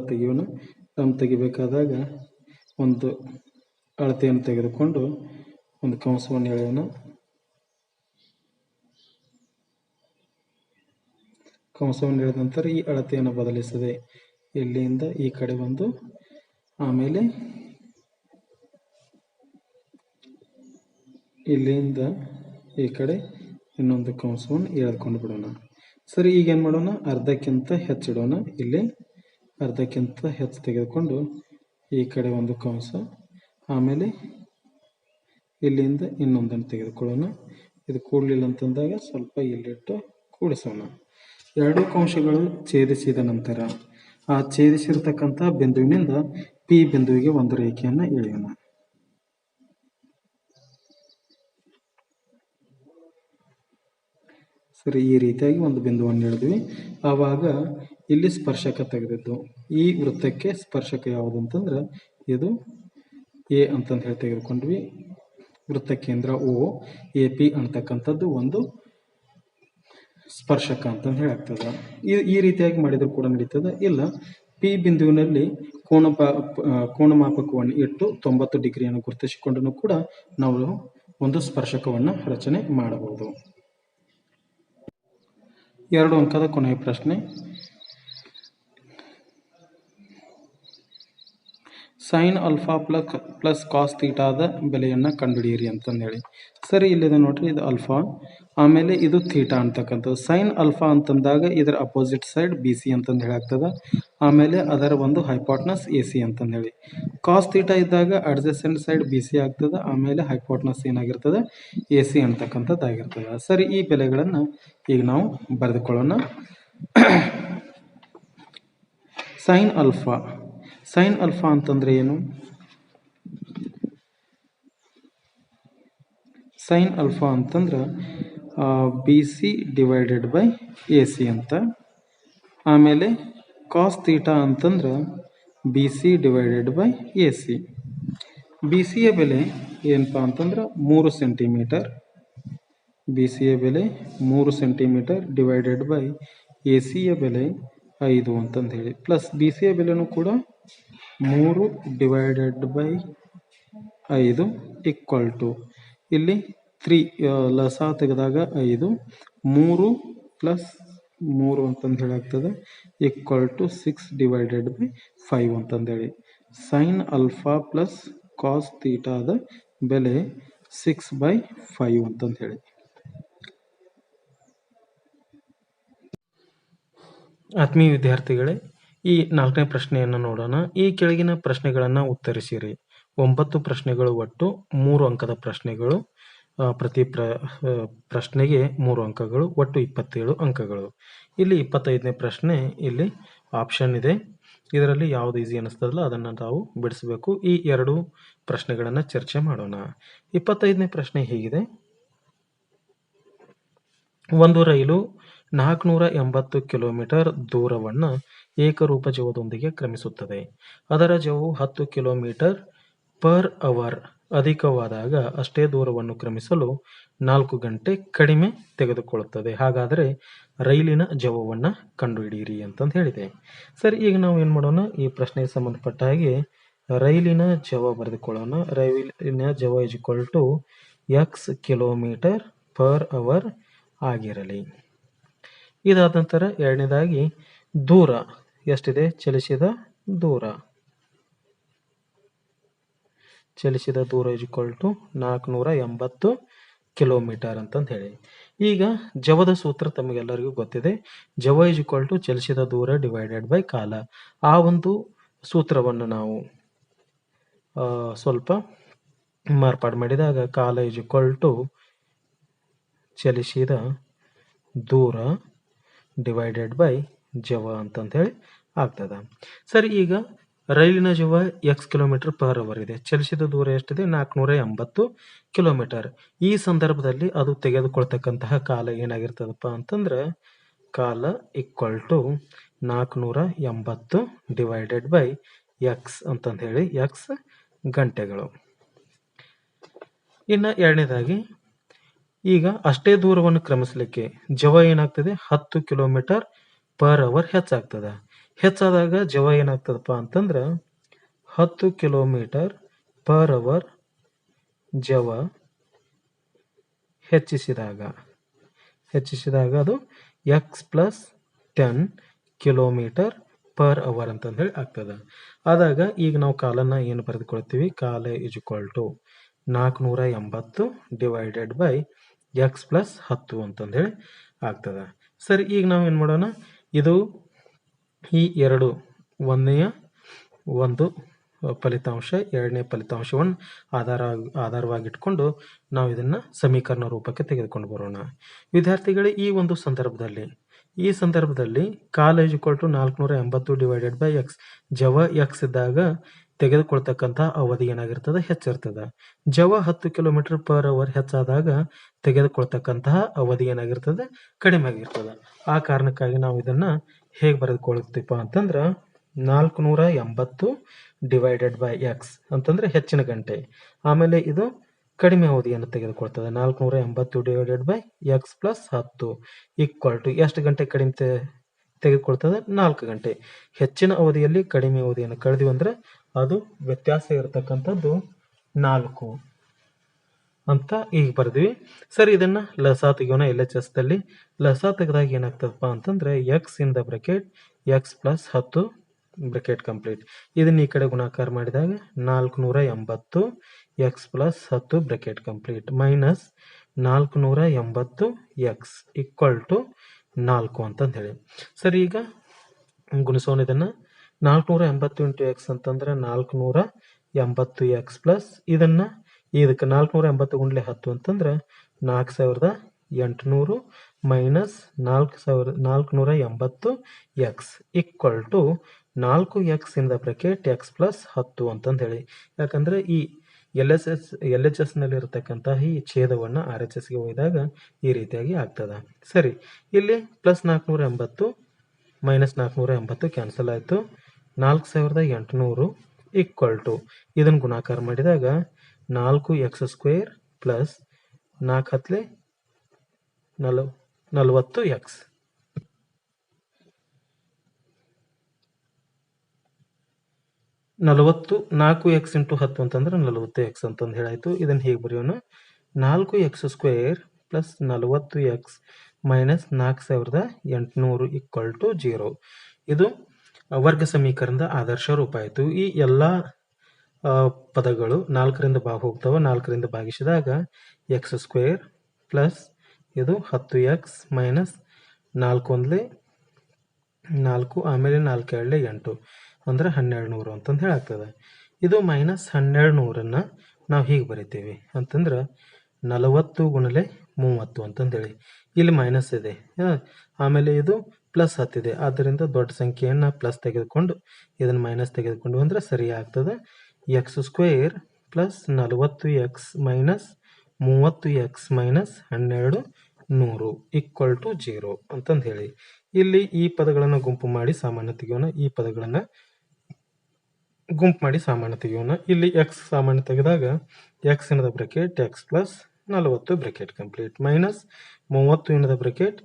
ತೆಗಿಬೇಕಾದಾಗ ಒಂದು ಅಳತೆಯನ್ನು ತೆಗೆದುಕೊಂಡು ಒಂದು ಕಂಸವನ್ನು ಎಳೆಯೋಣ ಕಂಸವನ್ನು ಎಳೆದ ನಂತರ ಈ ಅಳತೆಯನ್ನು ಬದಲಿಸದೆ ಇಲ್ಲಿಂದ ಈ ಕಡೆ ಒಂದು ಆಮೇಲೆ ಇಲ್ಲಿಂದ ಈ ಕಡೆ ಇನ್ನೊಂದು ಕಂಸವನ್ನು ಎಳೆದುಕೊಂಡು ಬಿಡೋಣ ಸರಿ ಈಗ ಏನು ಮಾಡೋಣ ಅರ್ಧಕ್ಕಿಂತ ಹೆಚ್ಚಿಡೋಣ ಇಲ್ಲಿ ಅರ್ಧಕ್ಕಿಂತ ಹೆಚ್ಚು ತೆಗೆದುಕೊಂಡು ಈ ಕಡೆ ಒಂದು ಕಂಸ ಆಮೇಲೆ ಇಲ್ಲಿಂದ ಇನ್ನೊಂದನ್ನು ತೆಗೆದುಕೊಳ್ಳೋಣ ಇದು ಕೂಡಲಿಲ್ಲ ಅಂತಂದಾಗ ಸ್ವಲ್ಪ ಇಲ್ಲಿಟ್ಟು ಕೂಡಿಸೋಣ ಎರಡು ಕಂಸಗಳು ಛೇದಿಸಿದ ನಂತರ ಆ ಛೇದಿಸಿರ್ತಕ್ಕಂಥ ಬಿಂದುವಿನಿಂದ ಪಿ ಬಿಂದುವಿಗೆ ಒಂದು ರೇಖೆಯನ್ನು ಎಳೆಯೋಣ ಸರಿ ಈ ರೀತಿಯಾಗಿ ಒಂದು ಬಿಂದುವನ್ನು ಎಳೆದ್ವಿ ಆವಾಗ ಇಲ್ಲಿ ಸ್ಪರ್ಶಕ ತೆಗೆದಿದ್ದು ಈ ವೃತ್ತಕ್ಕೆ ಸ್ಪರ್ಶಕ ಯಾವುದು ಅಂತಂದ್ರೆ ಇದು ಎ ಅಂತಂದು ಹೇಳಿ ತೆಗೆದುಕೊಂಡ್ವಿ ವೃತ್ತ ಕೇಂದ್ರ ಓ ಎ ಪಿ ಅಂತಕ್ಕಂಥದ್ದು ಒಂದು ಸ್ಪರ್ಶಕ ಅಂತಂದು ಹೇಳಾಗ್ತದ ಈ ರೀತಿಯಾಗಿ ಮಾಡಿದ್ರು ಕೂಡ ನಡೀತದ ಇಲ್ಲ ಪಿ ಬಿಂದುವಿನಲ್ಲಿ ಕೋನಮಾಪಕವನ್ನು ಇಟ್ಟು 90 ಡಿಗ್ರಿಯನ್ನು ಗುರುತಿಸಿಕೊಂಡೂ ಕೂಡ ನಾವು ಒಂದು ಸ್ಪರ್ಶಕವನ್ನು ರಚನೆ ಮಾಡಬಹುದು 2 ಅಂಕದ ಕೊನೆಯ ಪ್ರಶ್ನೆ ಸೈನ್ ಅಲ್ಫಾ ಪ್ಲಸ್ ಕಾಸ್ ಥೀಟಾದ ಬೆಲೆಯನ್ನು ಕಂಡುಹಿಡಿಯಿರಿ ಅಂತಂದು ಹೇಳಿ ಸರಿ ಇಲ್ಲಿದೆ ನೋಡ್ರಿ ಇದು ಅಲ್ಫಾ ಆಮೇಲೆ ಇದು ಥೀಟಾ ಅಂತಕ್ಕಂಥದ್ದು ಸೈನ್ ಅಲ್ಫಾ ಅಂತಂದಾಗ ಇದರ ಅಪೋಸಿಟ್ ಸೈಡ್ ಬಿ ಸಿ ಅಂತಂದು ಹೇಳಾಗ್ತದೆ ಆಮೇಲೆ ಅದರ ಒಂದು ಹೈಪಾಟ್ನಸ್ ಎ ಸಿ ಅಂತಂದು ಹೇಳಿ ಕಾಸ್ ಥೀಟಾ ಇದ್ದಾಗ ಅಡ್ಜಸೆಂಟ್ ಸೈಡ್ ಬಿ ಸಿ ಆಗ್ತದೆ ಆಮೇಲೆ ಹೈಪಾಟ್ನಸ್ ಏನಾಗಿರ್ತದೆ ಎ ಸಿ ಅಂತಕ್ಕಂಥದ್ದು ಆಗಿರ್ತದೆ ಸರಿ ಈ ಬೆಲೆಗಳನ್ನು ಈಗ ನಾವು ಬರೆದುಕೊಳ್ಳೋಣ ಸೈನ್ ಅಲ್ಫಾ ಅಂತಂದ್ರೆ ಏನು ಸೈನ್ ಅಲ್ಫಾ ಅಂತಂದ್ರೆ B C divided by A C ಅಂತ ಆಮೇಲೆ ಕಾಸ್ ಥೀಟಾ ಅಂತಂದ್ರೆ B C divided by A C B ಸಿಯ ಬೆಲೆ ಏನಪ್ಪ ಅಂತಂದ್ರೆ 3 ಸೆಂಟಿಮೀಟರ್ ಬಿ ಸಿಯ ಬೆಲೆ 3 ಸೆಂಟಿಮೀಟರ್ ಡಿವೈಡೆಡ್ ಬೈ ಎ ಸಿಯ ಬೆಲೆ 5 ಅಂತಂದು ಹೇಳಿ ಪ್ಲಸ್ ಬಿ ಸಿಯ ಬೆಲೆನೂ ಕೂಡ 3 ಡಿವೈಡೆಡ್ ಬೈ 5 ಈಕ್ವಲ್ ಟು ಇಲ್ಲಿ 3 ಲಸ ತೆಗೆದಾಗ 5 3 ಪ್ಲಸ್ 3 ಅಂತಂದು ಹೇಳಿ ಆಗ್ತದೆ ಈಕ್ವಲ್ ಟು 6 ಡಿವೈಡೆಡ್ ಬೈ 5 ಅಂತಂದೇಳಿ ಸೈನ್ ಅಲ್ಫಾ ಪ್ಲಸ್ ಕಾಸ್ ತೀಟಾದ ಬೆಲೆ 6/5 ಅಂತಂದು ಹೇಳಿ. ಆತ್ಮೀಯ ವಿದ್ಯಾರ್ಥಿಗಳೇ, ಈ 4ನೇ ಪ್ರಶ್ನೆಯನ್ನು ನೋಡೋಣ. ಈ ಕೆಳಗಿನ ಪ್ರಶ್ನೆಗಳನ್ನು ಉತ್ತರಿಸಿರಿ. 9 ಪ್ರಶ್ನೆಗಳು, ಒಟ್ಟು 3 ಅಂಕದ ಪ್ರಶ್ನೆಗಳು. ಪ್ರತಿ ಪ್ರಶ್ನೆಗೆ 3 ಅಂಕಗಳು, ಒಟ್ಟು 27 ಅಂಕಗಳು. ಇಲ್ಲಿ 25ನೇ ಪ್ರಶ್ನೆ, ಇಲ್ಲಿ ಆಪ್ಷನ್ ಇದೆ. ಇದರಲ್ಲಿ ಯಾವುದು ಈಸಿ ಅನ್ನಿಸ್ತದಲ್ಲ ಅದನ್ನು ನಾವು ಬಿಡಿಸಬೇಕು. ಈ 2 ಪ್ರಶ್ನೆಗಳನ್ನು ಚರ್ಚೆ ಮಾಡೋಣ. 25ನೇ ಪ್ರಶ್ನೆ ಹೀಗಿದೆ: ಒಂದು ರೈಲು 480 ಕಿಲೋಮೀಟರ್ ದೂರವನ್ನು ಏಕರೂಪ ಜವದೊಂದಿಗೆ ಕ್ರಮಿಸುತ್ತದೆ. ಅದರ ಜವವು 10 ಕಿಲೋಮೀಟರ್ ಪರ್ ಅವರ್ ಅಧಿಕವಾದಾಗ ಅಷ್ಟೇ ದೂರವನ್ನು ಕ್ರಮಿಸಲು 4 ಗಂಟೆ ಕಡಿಮೆ ತೆಗೆದುಕೊಳ್ಳುತ್ತದೆ. ಹಾಗಾದರೆ ರೈಲಿನ ಜವವನ್ನು ಕಂಡುಹಿಡಿಯಿರಿ ಅಂತಂದು ಹೇಳಿದೆ. ಸರಿ, ಈಗ ನಾವು ಏನು ಮಾಡೋಣ, ಈ ಪ್ರಶ್ನೆಗೆ ಸಂಬಂಧಪಟ್ಟ ಹಾಗೆ ರೈಲಿನ ಜವ ಬರೆದುಕೊಳ್ಳೋಣ. ರೈಲಿನ ಜವ equal to x kilometre per hour ಆಗಿರಲಿ. ಇದಾದ ನಂತರ ಎರಡನೇದಾಗಿ ದೂರ ಎಷ್ಟಿದೆ, ಚಲಿಸಿದ ದೂರ ಈಕ್ವಲ್ ಟು 480 ಕಿಲೋಮೀಟರ್ ಅಂತಂದು ಹೇಳಿ. ಈಗ ಜವದ ಸೂತ್ರ ತಮಗೆಲ್ಲರಿಗೂ ಗೊತ್ತಿದೆ. ಜವ ಈಕ್ವಲ್ ಟು ಚಲಿಸಿದ ದೂರ ಡಿವೈಡೆಡ್ ಬೈ ಕಾಲ. ಆ ಒಂದು ಸೂತ್ರವನ್ನು ನಾವು ಸ್ವಲ್ಪ ಮಾರ್ಪಾಡು ಮಾಡಿದಾಗ ಕಾಲ ಈಕ್ವಲ್ ಟು ಚಲಿಸಿದ ದೂರ ಡಿವೈಡೆಡ್ ಬೈ ಜವ ಅಂತಂದು ಹೇಳಿ ಆಗ್ತದ. ಸರಿ, ಈಗ ರೈಲಿನ ಜವ ಎಕ್ಸ್ ಕಿಲೋಮೀಟರ್ ಪರ್ ಅವರ್ ಇದೆ. ಚಲಿಸಿದ ದೂರ ಎಷ್ಟಿದೆ, 480 ಕಿಲೋಮೀಟರ್. ಈ ಸಂದರ್ಭದಲ್ಲಿ ಅದು ತೆಗೆದುಕೊಳ್ತಕ್ಕಂತಹ ಕಾಲ ಏನಾಗಿರ್ತದಪ್ಪ ಅಂತಂದ್ರೆ ಕಾಲ equal to 480 divided by x ಅಂತಂದು ಹೇಳಿ, ಎಕ್ಸ್ ಗಂಟೆಗಳು. ಇನ್ನು ಎರಡನೇದಾಗಿ ಈಗ ಅಷ್ಟೇ ದೂರವನ್ನು ಕ್ರಮಿಸಲಿಕ್ಕೆ ಜವ ಏನಾಗ್ತದೆ, 10 ಕಿಲೋಮೀಟರ್ ಪರ್ ಅವರ್ ಹೆಚ್ಚಾಗ್ತದ. ಹೆಚ್ಚಾದಾಗ ಜವ ಏನಾಗ್ತದಪ್ಪ ಅಂತಂದ್ರೆ 10 ಕಿಲೋಮೀಟರ್ ಪರ್ ಅವರ್ ಜವ ಹೆಚ್ಚಿಸಿದಾಗ ಅದು x plus 10 kilometre per hour ಅಂತಂದು ಹೇಳಿ ಆಗ್ತದೆ. ಆದಾಗ ಈಗ ನಾವು ಕಾಲನ್ನ ಏನು ಬರೆದುಕೊಳ್ತೀವಿ, ಕಾಲ equal to 480 divided by x plus 10 ಅಂತಂದು ಹೇಳಿ ಆಗ್ತದೆ. ಸರಿ, ಈಗ ನಾವು ಏನು ಮಾಡೋಣ, ಇದು ಈ ಎರಡು, ಒಂದನೆಯ ಒಂದು ಫಲಿತಾಂಶ, ಎರಡನೇ ಫಲಿತಾಂಶವನ್ನು ಆಧಾರವಾಗಿಟ್ಕೊಂಡು ನಾವು ಇದನ್ನು ಸಮೀಕರಣ ರೂಪಕ್ಕೆ ತೆಗೆದುಕೊಂಡು ಬರೋಣ. ವಿದ್ಯಾರ್ಥಿಗಳೇ, ಈ ಸಂದರ್ಭದಲ್ಲಿ ಕಾಲ equal to 480 divided by x. ಜವ ಎಕ್ಸ್ ಇದ್ದಾಗ ತೆಗೆದುಕೊಳ್ತಕ್ಕಂಥ ಅವಧಿ ಏನಾಗಿರ್ತದೆ, ಹೆಚ್ಚಿರ್ತದೆ. ಜವ 10 ಕಿಲೋಮೀಟರ್ ಪರ್ ಅವರ್ ಹೆಚ್ಚಾದಾಗ ತೆಗೆದುಕೊಳ್ತಕ್ಕಂತಹ ಅವಧಿ ಏನಾಗಿರ್ತದೆ, ಕಡಿಮೆ ಆಗಿರ್ತದೆ. ಆ ಕಾರಣಕ್ಕಾಗಿ ನಾವು ಇದನ್ನ ಹೇಗೆ ಬರೆದುಕೊಳ್ತೀಪ ಅಂತಂದ್ರೆ 480 ಡಿವೈಡೆಡ್ ಬೈ ಎಕ್ಸ್ ಅಂತಂದ್ರೆ ಹೆಚ್ಚಿನ ಗಂಟೆ, ಆಮೇಲೆ ಇದು ಕಡಿಮೆ ಅವಧಿಯನ್ನು ತೆಗೆದುಕೊಳ್ತದೆ. 480 divided by x plus 10 equal to ಎಷ್ಟು ಗಂಟೆ ಕಡಿಮೆ ತೆಗೆದುಕೊಳ್ತದೆ, 4 ಗಂಟೆ. ಹೆಚ್ಚಿನ ಅವಧಿಯಲ್ಲಿ ಕಡಿಮೆ ಅವಧಿಯನ್ನು ಕಳೆದಿವಿ ಅಂದ್ರೆ ಅದು ವ್ಯತ್ಯಾಸ ಇರತಕ್ಕಂಥದ್ದು 4 ಅಂತ ಈಗ ಬರ್ದ್ವಿ. ಸರಿ, ಇದನ್ನ ಲಸಾ ತೆಗೆಯೋಣ. LHS ದಲ್ಲಿ ಲಸಾ ತೆಗೆದಾಗ ಏನಾಗ್ತದಪ್ಪ ಅಂತಂದ್ರೆ x in the bracket x plus 10 bracket complete. ಇದನ್ನ ಈ ಕಡೆ ಗುಣಾಕಾರ ಮಾಡಿದಾಗ 480 x plus 10 bracket complete minus 480 x equal to 4 ಅಂತಂದು ಹೇಳಿ. ಸರಿ, ಈಗ ಗುಣಿಸೋಣ ಇದನ್ನ. 480 ಇಂಟು ಎಕ್ಸ್ ಅಂತಂದ್ರೆ 480 ಎಕ್ಸ್ ಪ್ಲಸ್ ಇದಕ್ಕೆ 480 ಗುಂಡ್ಲೆ 10 ಅಂತಂದ್ರೆ 4800 minus 480 x equal to 4x in the bracket x plus 10 ಅಂತಂದು ಹೇಳಿ. ಯಾಕಂದ್ರೆ ಈ LHS ನಲ್ಲಿ ಇರತಕ್ಕಂತಹ ಈ ಛೇದವನ್ನು RHS ಗೆ ಒಯ್ದಾಗ ಈ ರೀತಿಯಾಗಿ ಆಗ್ತದ. ಸರಿ, ಇಲ್ಲಿ ಪ್ಲಸ್ 480 ಮೈನಸ್ 480 ಕ್ಯಾನ್ಸಲ್ ಆಯ್ತು. 4800 ಈಕ್ವಲ್ ಟು ಇದನ್ನು ಗುಣಾಕಾರ ಮಾಡಿದಾಗ 4x² plus 4 40x. 4x into 10 ಅಂತಂದ್ರೆ 40x ಅಂತಂದು ಹೇಳಾಯ್ತು. ಇದನ್ನು ಹೇಗೆ ಬರೆಯೋಣ, 4x² plus 40x minus 4800 equal to 0. ಇದು ವರ್ಗ ಸಮೀಕರಣದ ಆದರ್ಶ ರೂಪ ಆಯಿತು. ಈ ಎಲ್ಲ ಪದಗಳು 4ರಿಂದ ಹೋಗ್ತಾವೆ. 4ರಿಂದ ಭಾಗಿಸಿದಾಗ ಎಕ್ಸ್ ಸ್ಕ್ವೇರ್ ಪ್ಲಸ್ ಇದು 10x ಮೈನಸ್ 4 1 4 ಆಮೇಲೆ 4 2 8 ಅಂದರೆ 1200 ಅಂತಂದು ಹೇಳಾಗ್ತದೆ. ಇದು ಮೈನಸ್ 1200 ನಾವು ಹೀಗೆ ಬರಿತೀವಿ ಅಂತಂದ್ರೆ 40 ಗುಣಲೆ 30 ಅಂತಂದೇಳಿ. ಇಲ್ಲಿ ಮೈನಸ್ ಇದೆ, ಆಮೇಲೆ ಇದು ಪ್ಲಸ್ 10 ಇದೆ. ಆದ್ದರಿಂದ ದೊಡ್ಡ ಸಂಖ್ಯೆಯನ್ನು ಪ್ಲಸ್ ತೆಗೆದುಕೊಂಡು ಇದನ್ನು ಮೈನಸ್ ತೆಗೆದುಕೊಂಡು ಅಂದರೆ ಸರಿ ಆಗ್ತದೆ. X square plus 40x minus 30x minus 1200 equal to 0 ಅಂತಂದು ಹೇಳಿ. ಇಲ್ಲಿ ಈ ಪದಗಳನ್ನು ಗುಂಪು ಮಾಡಿ ಸಾಮಾನ್ಯ ತೆಗೆಯೋಣ. ಈ ಪದಗಳನ್ನು ಗುಂಪು ಮಾಡಿ ಸಾಮಾನ್ಯ ತೆಗೆಯೋಣ. ಇಲ್ಲಿ ಎಕ್ಸ್ ಸಾಮಾನ್ಯ ತೆಗೆದಾಗ x in the bracket x plus 40 bracket complete minus 30 in the bracket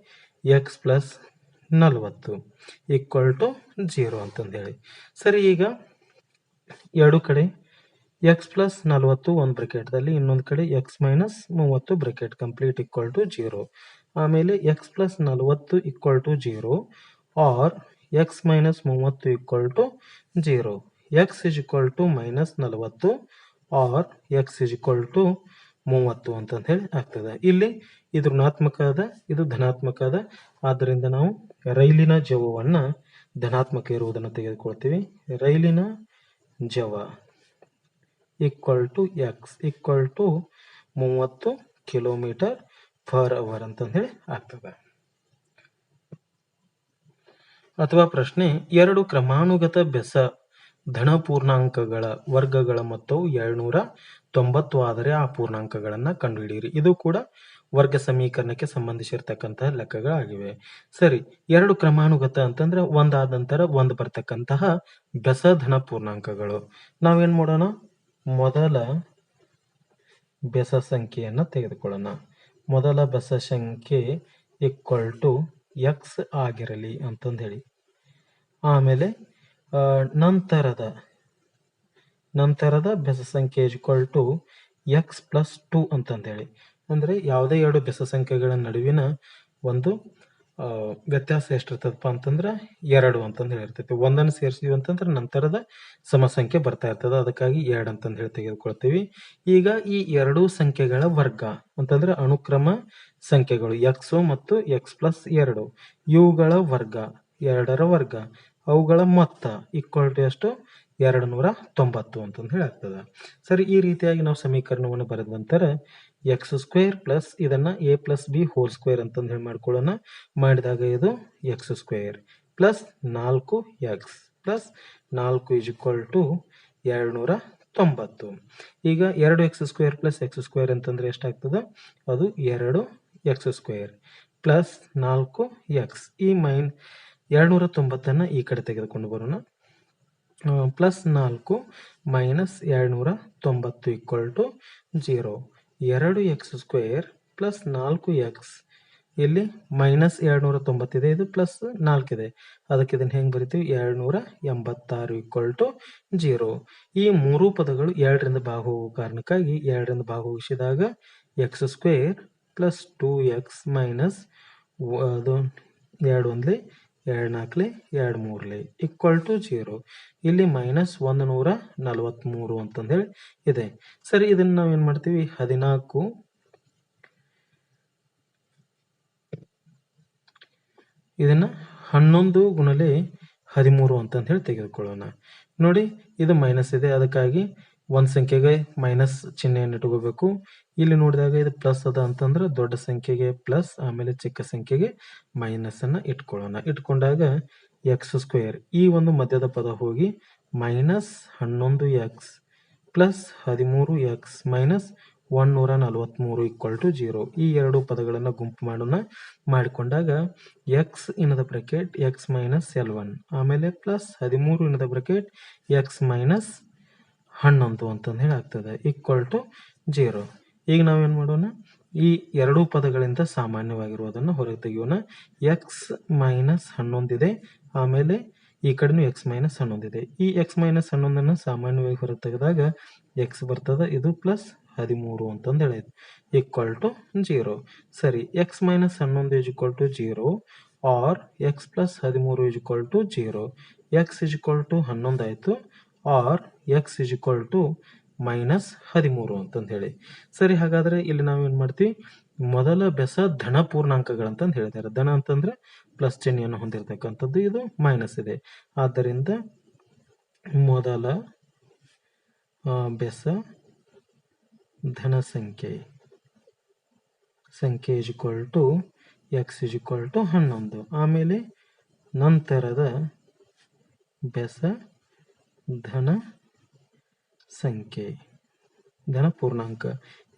x plus 40 equal to 0 ಅಂತಂದು ಹೇಳಿ. ಸರಿ, ಈಗ ಎರಡು ಕಡೆ ಎಕ್ಸ್ ಪ್ಲಸ್ 40 ಒಂದು ಬ್ರಾಕೆಟ್ದಲ್ಲಿ, ಇನ್ನೊಂದು ಕಡೆ x minus 30 bracket complete equal to 0. ಆಮೇಲೆ x plus 40 equal to 0 or x minus 30 equal to 0. X is equal to minus 40 or x is equal to 30 ಅಂತಂದು ಹೇಳಿ ಆಗ್ತದೆ. ಇಲ್ಲಿ ಇದು ಋಣಾತ್ಮಕ ಅದ, ಇದು ಧನಾತ್ಮಕ ಅದ. ಆದ್ದರಿಂದ ನಾವು ರೈಲಿನ ಜವವನ್ನು ಧನಾತ್ಮಕ ಇರುವುದನ್ನು ತೆಗೆದುಕೊಳ್ತೀವಿ. ರೈಲಿನ ಜವ equal to x equal to 30 kilometre per hour ಅಂತಂದು ಹೇಳಿ ಆಗ್ತದೆ. ಅಥವಾ ಪ್ರಶ್ನೆ, ಎರಡು ಕ್ರಮಾನುಗತ ಬೆಸ ಧನ ಪೂರ್ಣಾಂಕಗಳ ವರ್ಗಗಳ ಮೊತ್ತವು 790 ಆದರೆ ಆ ಪೂರ್ಣಾಂಕಗಳನ್ನು ಕಂಡುಹಿಡಿಯಿರಿ. ಇದು ಕೂಡ ವರ್ಗ ಸಮೀಕರಣಕ್ಕೆ ಸಂಬಂಧಿಸಿರ್ತಕ್ಕಂತಹ ಲೆಕ್ಕಗಳಾಗಿವೆ. ಸರಿ, ಎರಡು ಕ್ರಮಾನುಗತ ಅಂತಂದ್ರೆ ಒಂದಾದ ನಂತರ ಒಂದು ಬರ್ತಕ್ಕಂತಹ ಬೆಸ ಧನ ಪೂರ್ಣಾಂಕಗಳು. ನಾವೇನ್ ಮಾಡೋಣ, ಮೊದಲ ಬೆಸ ಸಂಖ್ಯೆಯನ್ನು ತೆಗೆದುಕೊಳ್ಳೋಣ. ಮೊದಲ ಬೆಸ ಸಂಖ್ಯೆ ಈಕ್ವಲ್ ಟು ಎಕ್ಸ್ ಆಗಿರಲಿ ಅಂತಂದು ಹೇಳಿ. ಆಮೇಲೆ ನಂತರದ ಬೆಸ ಸಂಖ್ಯೆ ಈಕ್ವಲ್ ಟು ಎಕ್ಸ್ ಪ್ಲಸ್ 2 ಅಂತಂದೇಳಿ. ಅಂದರೆ ಯಾವುದೇ ಎರಡು ಬೆಸ ಸಂಖ್ಯೆಗಳ ನಡುವಿನ ಒಂದು ವ್ಯತ್ಯಾಸ ಎಷ್ಟಿರ್ತದಪ್ಪ ಅಂತಂದ್ರೆ 2 ಅಂತಂದು ಹೇಳಿರ್ತೈತಿ. ಒಂದನ್ನು ಸೇರಿಸಿವಿ ಅಂತಂದ್ರೆ ನಂತರದ ಸಮಸಂಖ್ಯೆ ಬರ್ತಾ ಇರ್ತದೆ, ಅದಕ್ಕಾಗಿ 2 ಅಂತಂದು ಹೇಳಿ ತೆಗೆದುಕೊಳ್ತೀವಿ. ಈಗ ಈ ಎರಡೂ ಸಂಖ್ಯೆಗಳ ವರ್ಗ ಅಂತಂದ್ರೆ ಅನುಕ್ರಮ ಸಂಖ್ಯೆಗಳು ಎಕ್ಸ್ ಮತ್ತು ಎಕ್ಸ್ ಪ್ಲಸ್ 2 ಇವುಗಳ ವರ್ಗ, ಎರಡರ ವರ್ಗ, ಅವುಗಳ ಮೊತ್ತ ಈಕ್ವಲ್ ಟು ಎಷ್ಟು, 290 ಅಂತಂದು ಹೇಳಿ ಆಗ್ತದೆ. ಸರಿ, ಈ ರೀತಿಯಾಗಿ ನಾವು ಸಮೀಕರಣವನ್ನು ಬರೆದ ನಂತರ ಎಕ್ಸ್ ಸ್ಕ್ವೇರ್ ಪ್ಲಸ್ ಇದನ್ನ A plus B whole square ಅಂತಂದು ಹೇಳಿ ಮಾಡ್ಕೊಳ್ಳೋಣ. ಮಾಡಿದಾಗ ಇದು x square plus 4x plus 4 is equal to 290. ಈಗ 2x square plus X square ಅಂತಂದ್ರೆ ಎಷ್ಟಾಗ್ತದೆ, ಅದು 2x ಸ್ಕ್ವೇರ್ ಪ್ಲಸ್ 4x. ಈ 290 ಈ ಕಡೆ ತೆಗೆದುಕೊಂಡು ಬರೋಣ. Plus 4 minus 290 equal to 0. 2x square plus 4x, ಇಲ್ಲಿ ಮೈನಸ್ 290 ಇದೆ, ಇದು ಪ್ಲಸ್ 4 ಇದೆ, ಅದಕ್ಕೆ ಇದನ್ನು ಹೆಂಗೆ ಬರಿತೀವಿ, 286 ಈಕ್ವಲ್ ಟು 0. ಈ ಮೂರು ಪದಗಳು 2ರಿಂದ ಭಾಗ ಹೋಗುವ ಕಾರಣಕ್ಕಾಗಿ 2ರಿಂದ ಭಾಗವಹಿಸಿದಾಗ x square plus 2x minus ಅದು 2 1 2 4 2 3 ಈಕ್ವಲ್ ಟು 0. ಇಲ್ಲಿ ಮೈನಸ್ 143 ಅಂತಂದೇಳಿ ಇದೆ. ಸರಿ, ಇದನ್ನ ನಾವು ಏನ್ ಮಾಡ್ತೀವಿ, 14 ಇದನ್ನ 11 ಗುಣಲೆ 13 ಅಂತಂದು ಹೇಳಿ ತೆಗೆದುಕೊಳ್ಳೋಣ. ನೋಡಿ, ಇದು ಮೈನಸ್ ಇದೆ, ಅದಕ್ಕಾಗಿ ಒಂದು ಸಂಖ್ಯೆಗೆ ಮೈನಸ್ ಚಿಹ್ನೆಯನ್ನು ಇಟ್ಕೋಬೇಕು. ಇಲ್ಲಿ ನೋಡಿದಾಗ ಇದು ಪ್ಲಸ್ ಅದ ಅಂತಂದ್ರೆ ದೊಡ್ಡ ಸಂಖ್ಯೆಗೆ ಪ್ಲಸ್, ಆಮೇಲೆ ಚಿಕ್ಕ ಸಂಖ್ಯೆಗೆ ಮೈನಸ್ ಅನ್ನ ಇಟ್ಕೊಳ್ಳೋಣ. ಇಟ್ಕೊಂಡಾಗ ಎಕ್ಸ್ ಸ್ಕ್ವೇರ್ ಈ ಒಂದು ಮಧ್ಯದ ಪದ ಹೋಗಿ minus 11x plus 13x minus 143 equal to 0. ಈ ಎರಡು ಪದಗಳನ್ನು ಗುಂಪು ಮಾಡೋಣ. ಮಾಡಿಕೊಂಡಾಗ x in the bracket x minus L1 ಆಮೇಲೆ plus 13 in the bracket x minus 11 ಅಂತಂದು ಹೇಳಿ ಆಗ್ತದೆ ಈಕ್ವಲ್ ಟು 0. ಈಗ ನಾವೇನು ಮಾಡೋಣ, ಈ ಎರಡೂ ಪದಗಳಿಂದ ಸಾಮಾನ್ಯವಾಗಿರುವುದನ್ನು ಹೊರಗೆ ತೆಗೆಯೋಣ. ಎಕ್ಸ್ ಮೈನಸ್ 11 ಇದೆ, ಆಮೇಲೆ ಈ ಕಡೆನೂ ಎಕ್ಸ್ ಮೈನಸ್ 11 ಇದೆ. ಈ ಎಕ್ಸ್ ಮೈನಸ್ 11 ಸಾಮಾನ್ಯವಾಗಿ ಹೊರಗೆ ತೆಗೆದಾಗ ಎಕ್ಸ್ ಬರ್ತದೆ, ಇದು ಪ್ಲಸ್ 13 ಅಂತಂದು ಹೇಳಿದೆ ಈಕ್ವಲ್ ಟು 0. ಸರಿ, x minus 11 is equal to 0 or x plus 13 is equal to 0. X is equal to 11 ಆಯಿತು or x is equal to -13 ಅಂತಂದು ಹೇಳಿ. ಸರಿ, ಹಾಗಾದರೆ ಇಲ್ಲಿ ನಾವೇನು ಮಾಡ್ತೀವಿ, ಮೊದಲ ಬೆಸ ಧನ ಪೂರ್ಣಾಂಕಗಳಂತಂದು ಹೇಳಿದ್ದಾರೆ. ಧನ ಅಂತಂದ್ರೆ ಪ್ಲಸ್ ಚಿಹ್ನೆಯನ್ನು ಹೊಂದಿರತಕ್ಕಂಥದ್ದು, ಇದು ಮೈನಸ್ ಇದೆ. ಆದ್ದರಿಂದ ಮೊದಲ ಬೆಸ ಧನ ಸಂಖ್ಯೆ is equal to x is equal to 11. ಆಮೇಲೆ ನಂತರದ ಬೆಸ ಧನ ಸಂಖ್ಯೆ ಧನ ಪೂರ್ಣಾಂಕ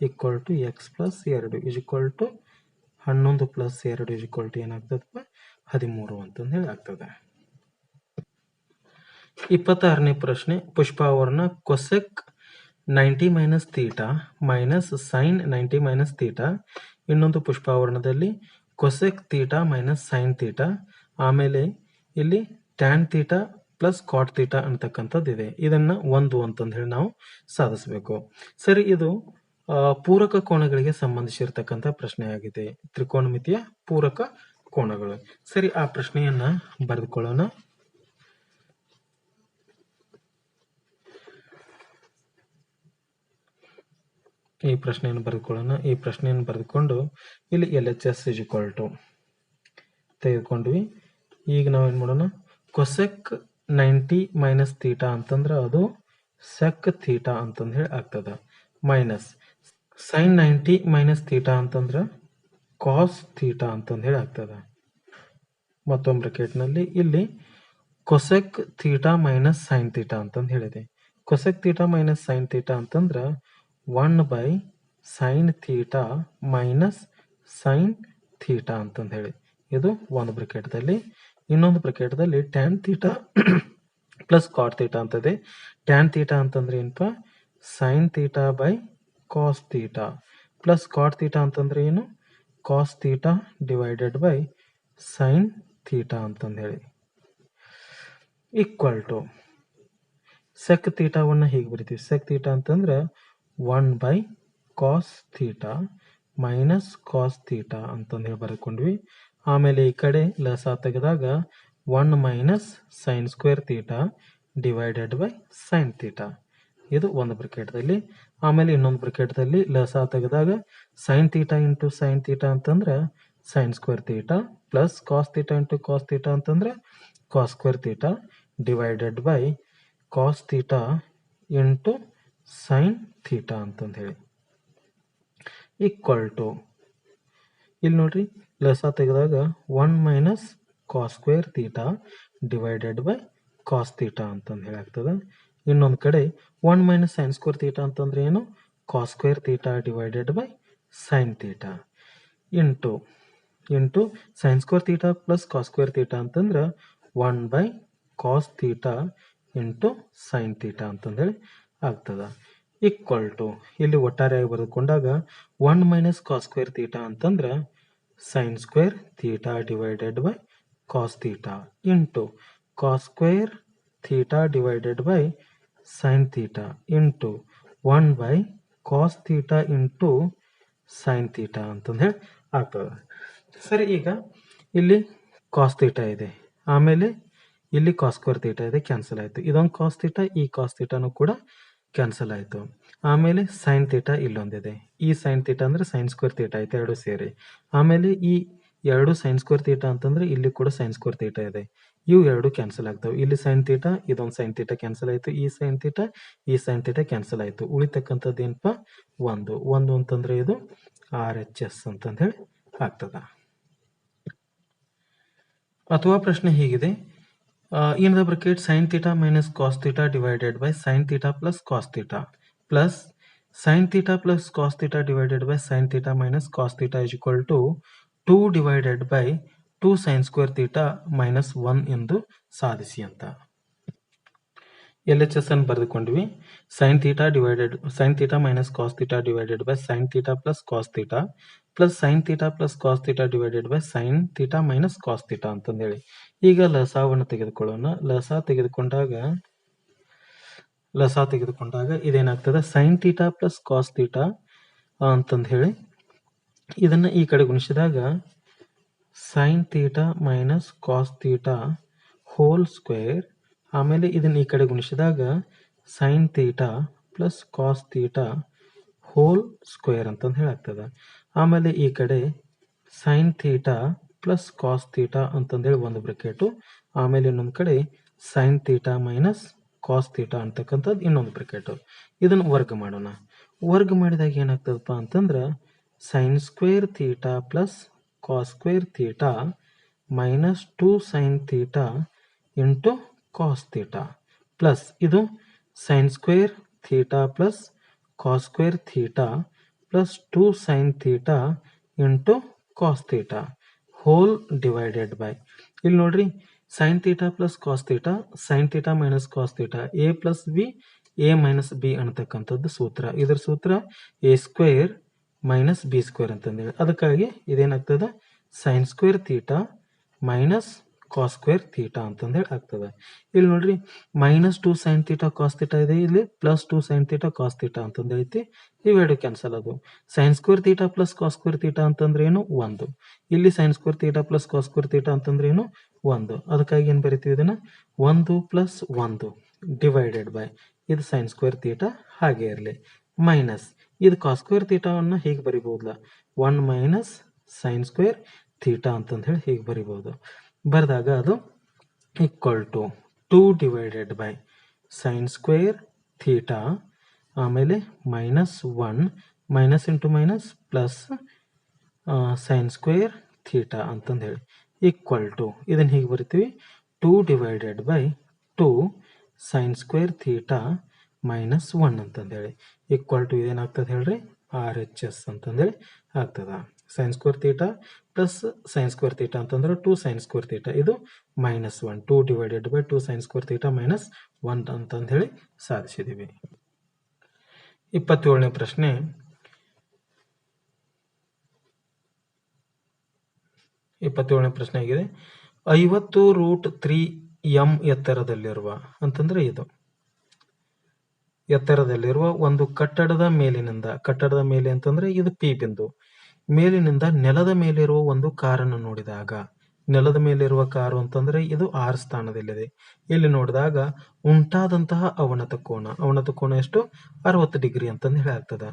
equal to x plus 2 is equal to 11 plus 2 is equal to ಏನಾಗ್ತದಪ್ಪ 13 ಅಂತಂದು ಹೇಳಿ ಆಗ್ತದೆ. 26ನೇ ಪ್ರಶ್ನೆ, ಪುಷ್ಪಾವರ್ಣ cosec 90 minus theta minus sine 90 minus theta. ಇನ್ನೊಂದು ಪುಷ್ಪಾವರ್ಣದಲ್ಲಿ cosec theta minus sine theta. ಆಮೇಲೆ ಇಲ್ಲಿ tan theta plus cot theta ಅಂತಕ್ಕಂಥದ್ದು ಇದೆ. ಇದನ್ನ 1 ಅಂತಂದು ಹೇಳಿ ನಾವು ಸಾಧಿಸಬೇಕು. ಸರಿ, ಇದು ಪೂರಕ ಕೋನಗಳಿಗೆ ಸಂಬಂಧಿಸಿರ್ತಕ್ಕಂಥ ಪ್ರಶ್ನೆಯಾಗಿದೆ. ತ್ರಿಕೋನಮಿತಿಯ ಪೂರಕ ಕೋನಗಳು. ಸರಿ, ಆ ಪ್ರಶ್ನೆಯನ್ನ ಬರೆದುಕೊಳ್ಳೋಣ. ಈ ಪ್ರಶ್ನೆಯನ್ನು ಬರೆದುಕೊಂಡು ಇಲ್ಲಿ LHS ಇಸ್ ಈಕ್ವಲ್ ಟು ತೆಗೆದುಕೊಂಡ್ವಿ. ಈಗ ನಾವೇನು ಮಾಡೋಣ, ಕೊಸೆಕ್ 90 ಮೈನಸ್ ತೀಟಾ ಅಂತಂದ್ರೆ ಅದು ಸೆಕ್ ತೀಟಾ ಅಂತಂದು ಹೇಳಿ ಆಗ್ತದ. ಮೈನಸ್ ಸೈನ್ 90 ಮೈನಸ್ ತೀಟಾ ಅಂತಂದ್ರೆ ಕಾಸ್ ತೀಟಾ ಅಂತಂದು ಹೇಳಿ ಆಗ್ತದ. ಮತ್ತೊಂದು ಬ್ರಾಕೆಟ್ನಲ್ಲಿ ಇಲ್ಲಿ cosec theta minus sine theta ಅಂತಂದು ಹೇಳಿದೆ. Cosec theta minus sine theta ಅಂತಂದ್ರೆ 1 sine theta minus sine theta ಅಂತಂದು ಹೇಳಿ ಇದು ಒಂದು ಬ್ರಾಕೆಟ್ದಲ್ಲಿ. ಇನ್ನೊಂದು ಬ್ರಾಕೆಟ್ದಲ್ಲಿ tan theta plus cot theta ಅಂತದೆ. ಟ್ಯಾನ್ ಥೀಟಾ ಅಂತಂದ್ರೆ ಏನಪ್ಪ, sine theta by cos theta plus cot theta ಅಂತಂದ್ರೆ ಏನು, cos theta divided by sine theta ಅಂತಂದು ಹೇಳಿ ಈಕ್ವಲ್ ಟು ಸೆಕ್ ಥೀಟಾವನ್ನು ಹೀಗೆ ಬರಿತೀವಿ. ಸೆಕ್ ಥೀಟಾ ಅಂತಂದ್ರೆ 1 cos theta minus cos theta ಅಂತಂದು ಹೇಳಿ ಬರ್ಕೊಂಡ್ವಿ. ಆಮೇಲೆ ಈ ಕಡೆ ಲಸ ತೆಗೆದಾಗ 1 minus sine square theta divided by sine theta ಇದು ಒಂದು ಬ್ರಾಕೆಟ್ದಲ್ಲಿ. ಆಮೇಲೆ ಇನ್ನೊಂದು ಬ್ರಾಕೆಟ್ದಲ್ಲಿ ಲಸ ತೆಗೆದಾಗ sine theta into sine theta ಅಂತಂದ್ರೆ sine square theta plus cos theta into cos theta ಅಂತಂದ್ರೆ cos square theta divided by cos theta into sine theta ಅಂತಂದು ಹೇಳಿ ಈಕ್ವಲ್ ಟು ಇಲ್ಲಿ ನೋಡ್ರಿ, ಲಸ ತೆಗೆದಾಗ 1 minus cos square theta divided by cos theta ಅಂತಂದು ಹೇಳಿ ಆಗ್ತದೆ. ಇನ್ನೊಂದು ಕಡೆ 1 ಮೈನಸ್ ಸೈನ್ ಸ್ಕ್ವೇರ್ ಥೀಟಾ ಅಂತಂದ್ರೆ ಏನು, cos square theta divided by sine theta into sine square theta plus cos square theta ಅಂತಂದ್ರೆ 1 cos theta into sine theta ಅಂತಂದೇಳಿ ಆಗ್ತದ. ಈಕ್ವಲ್ ಟು ಇಲ್ಲಿ ಒಟ್ಟಾರೆಯಾಗಿ ಬರೆದುಕೊಂಡಾಗ 1 ಮೈನಸ್ ಕಾಸ್ ಸ್ಕ್ವೇರ್ ಥೀಟಾ ಅಂತಂದ್ರೆ sine square theta divided by cos theta into cos square theta divided by sine theta into 1 cos theta into sine theta ಅಂತಂದು ಹೇಳಿ ಆಗ್ತದೆ. ಸರಿ, ಈಗ ಇಲ್ಲಿ ಕಾಸ್ ಥೀಟಾ ಇದೆ, ಆಮೇಲೆ ಇಲ್ಲಿ ಕಾಸ್ ಸ್ಕ್ವೇರ್ ಥೀಟಾ ಇದೆ, ಕ್ಯಾನ್ಸಲ್ ಆಯಿತು. ಇದೊಂದು ಕಾಸ್ ಥೀಟಾ, ಈ ಕಾಸ್ ಥೀಟಾನು ಕೂಡ ಕ್ಯಾನ್ಸಲ್ ಆಯಿತು. ಆಮೇಲೆ ಸೈನ್ ಥೀಟಾ ಇಲ್ಲೊಂದಿದೆ, ಈ ಸೈನ್ ಥೀಟಾ ಅಂದರೆ ಸೈನ್ ಸ್ಕ್ವೇರ್ ಥೀಟಾ ಆಯ್ತು, ಎರಡು ಸೇರಿ. ಆಮೇಲೆ ಈ ಎರಡು ಸೈನ್ ಸ್ಕ್ವೇರ್ ಥೀಟಾ ಅಂತಂದ್ರೆ ಇಲ್ಲಿ ಕೂಡ ಸೈನ್ ಸ್ಕ್ವೇರ್ ಥೀಟಾ ಇದೆ, ಇವು ಎರಡು ಕ್ಯಾನ್ಸಲ್ ಆಗ್ತವೆ. ಇಲ್ಲಿ ಸೈನ್ ಥೀಟಾ, ಇದೊಂದು ಸೈನ್ ಥೀಟಾ ಕ್ಯಾನ್ಸಲ್ ಆಯಿತು, ಈ ಸೈನ್ ಥೀಟಾ ಕ್ಯಾನ್ಸಲ್ ಆಯಿತು. ಉಳಿತಕ್ಕಂಥದ್ದು ಏನಪ್ಪ, ಒಂದು ಅಂತಂದ್ರೆ ಇದು RHS ಅಂತಂದು ಹೇಳಿ ಆಗ್ತದ. ಅಥವಾ ಪ್ರಶ್ನೆ ಹೀಗಿದೆ, in the bracket sin theta minus cos theta divided by sin theta plus cos theta plus sin theta plus cos theta divided by sin theta minus cos theta is equal to 2 divided by 2 sin square theta minus 1 ಎಂದು ಸಾಧಿಸಿ ಅಂತ. LHS ಅನ್ನು ಬರೆದುಕೊಂಡ್ವಿ. sin theta minus cos theta divided by sin theta plus cos theta plus sin theta plus cos theta divided by sin theta minus cos theta ಅಂತಂದೇಳಿ ಈಗ ಲಸಾವನ್ನು ತೆಗೆದುಕೊಳ್ಳೋಣ. ಲಸ ತೆಗೆದುಕೊಂಡಾಗ ಲಸ ತೆಗೆದುಕೊಂಡಾಗ ಇದೇನಾಗ್ತದೆ sine theta plus cos theta ಅಂತಂದು ಹೇಳಿ ಇದನ್ನು ಈ ಕಡೆ ಗುಣಿಸಿದಾಗ sine theta minus cos theta whole square, ಆಮೇಲೆ ಇದನ್ನು ಈ ಕಡೆ ಗುಣಿಸಿದಾಗ sine theta plus cos theta whole square ಅಂತಂದು ಹೇಳಾಗ್ತದೆ. ಆಮೇಲೆ ಈ ಕಡೆ sine theta plus cos theta ಅಂತಂದೇಳಿ ಒಂದು ಬ್ರೆಕೆಟು, ಆಮೇಲೆ ಇನ್ನೊಂದು ಕಡೆ sine theta minus cos theta ಅಂತಕ್ಕಂಥದ್ದು ಇನ್ನೊಂದು ಬ್ರೆಕೆಟು. ಇದನ್ನು ವರ್ಗ ಮಾಡೋಣ. ವರ್ಗ ಮಾಡಿದಾಗ ಏನಾಗ್ತದಪ್ಪ ಅಂತಂದ್ರೆ sine square theta plus cos square theta minus 2 sine theta into cos theta plus ಇದು sine square theta plus cos square theta plus 2 sine theta into cos theta whole divided by, ಇಲ್ಲಿ ನೋಡ್ರಿ sine theta plus cos theta sine theta minus cos theta a plus b a minus b ಅನ್ನತಕ್ಕಂಥದ್ದು ಸೂತ್ರ. ಇದರ ಸೂತ್ರ a square minus b square ಅಂತಂದೇಳಿ. ಅದಕ್ಕಾಗಿ ಇದೇನಾಗ್ತದೆ sine square theta minus cos square theta ಅಂತಂದೇಳಿ ಆಗ್ತದೆ. ಇಲ್ಲಿ ನೋಡ್ರಿ minus 2 sine theta cos theta ಇದೆ, ಇಲ್ಲಿ plus 2 sine theta cos theta ಅಂತಂದು ಐತಿ. ಇವೆರಡು ಕ್ಯಾನ್ಸಲ್ ಅದು. Sine square theta plus cos square theta ಅಂತಂದ್ರೆ ಏನು 1, ಇಲ್ಲಿ sine square theta plus cos square theta ಅಂತಂದ್ರೆ ಏನು 1. ಅದಕ್ಕಾಗಿ ಏನು ಬರಿತೀವಿ ಇದನ್ನ 1 ಪ್ಲಸ್ 1 ಡಿವೈಡೆಡ್ ಬೈ ಇದು ಸೈನ್ ಸ್ಕ್ವೇರ್ ಥೀಟಾ ಹಾಗೆ ಇರಲಿ ಮೈನಸ್ ಇದು ಕಾಸ್ ಸ್ಕ್ವೇರ್ ಥೀಟಾವನ್ನು ಹೀಗೆ ಬರಿಬಹುದಲ್ಲ 1 ಮೈನಸ್ ಸೈನ್ ಸ್ಕ್ವೇರ್ ಥೀಟಾ ಅಂತಂದು ಹೇಳಿ ಹೀಗೆ ಬರಿಬಹುದು. ಬರೆದಾಗ ಅದು equal to 2 divided by sine square theta ಆಮೇಲೆ minus 1 minus into minus plus sine square theta ಅಂತಂದು ಹೇಳಿ ಈಕ್ವಲ್ ಟು ಇದನ್ನು ಹೀಗೆ ಬರಿತೀವಿ 2 divided by 2 sine square theta minus 1 ಅಂತಂದೇಳಿ ಈಕ್ವಲ್ ಟು ಇದೇನಾಗ್ತದೆ ಹೇಳ್ರಿ ಆರ್ ಎಚ್ ಎಸ್ ಅಂತಂದೇಳಿ ಆಗ್ತದ. Sign square theta plus sine square theta ಅಂತಂದ್ರೆ 2 ಸೈನ್ ಸ್ಕ್ವೇರ್ ಥೀಟಾ ಇದು minus 1 2 divided by 2 sine square theta minus 1 ಅಂತಂದು ಹೇಳಿ ಸಾಧಿಸಿದ್ದೀವಿ. 27ನೇ ಪ್ರಶ್ನೆ. 27ನೇ ಪ್ರಶ್ನೆ ಆಗಿದೆ 50√3m ಎತ್ತರದಲ್ಲಿರುವ ಅಂತಂದ್ರೆ ಇದು ಎತ್ತರದಲ್ಲಿರುವ ಒಂದು ಕಟ್ಟಡದ ಮೇಲಿನಿಂದ, ಕಟ್ಟಡದ ಮೇಲೆ ಅಂತಂದ್ರೆ ಇದು ಪಿ ಬಿಂದು, ಮೇಲಿನಿಂದ ನೆಲದ ಮೇಲಿರುವ ಒಂದು ಕಾರನ್ನು ನೋಡಿದಾಗ, ನೆಲದ ಮೇಲಿರುವ ಕಾರು ಅಂತಂದ್ರೆ ಇದು ಆರ್ ಸ್ಥಾನದಲ್ಲಿದೆ. ಇಲ್ಲಿ ನೋಡಿದಾಗ ಉಂಟಾದಂತಹ ಅವನತ ಕೋನ ಎಷ್ಟು 60 ಡಿಗ್ರಿ ಅಂತಂದು ಹೇಳಿ ಆಗ್ತದ.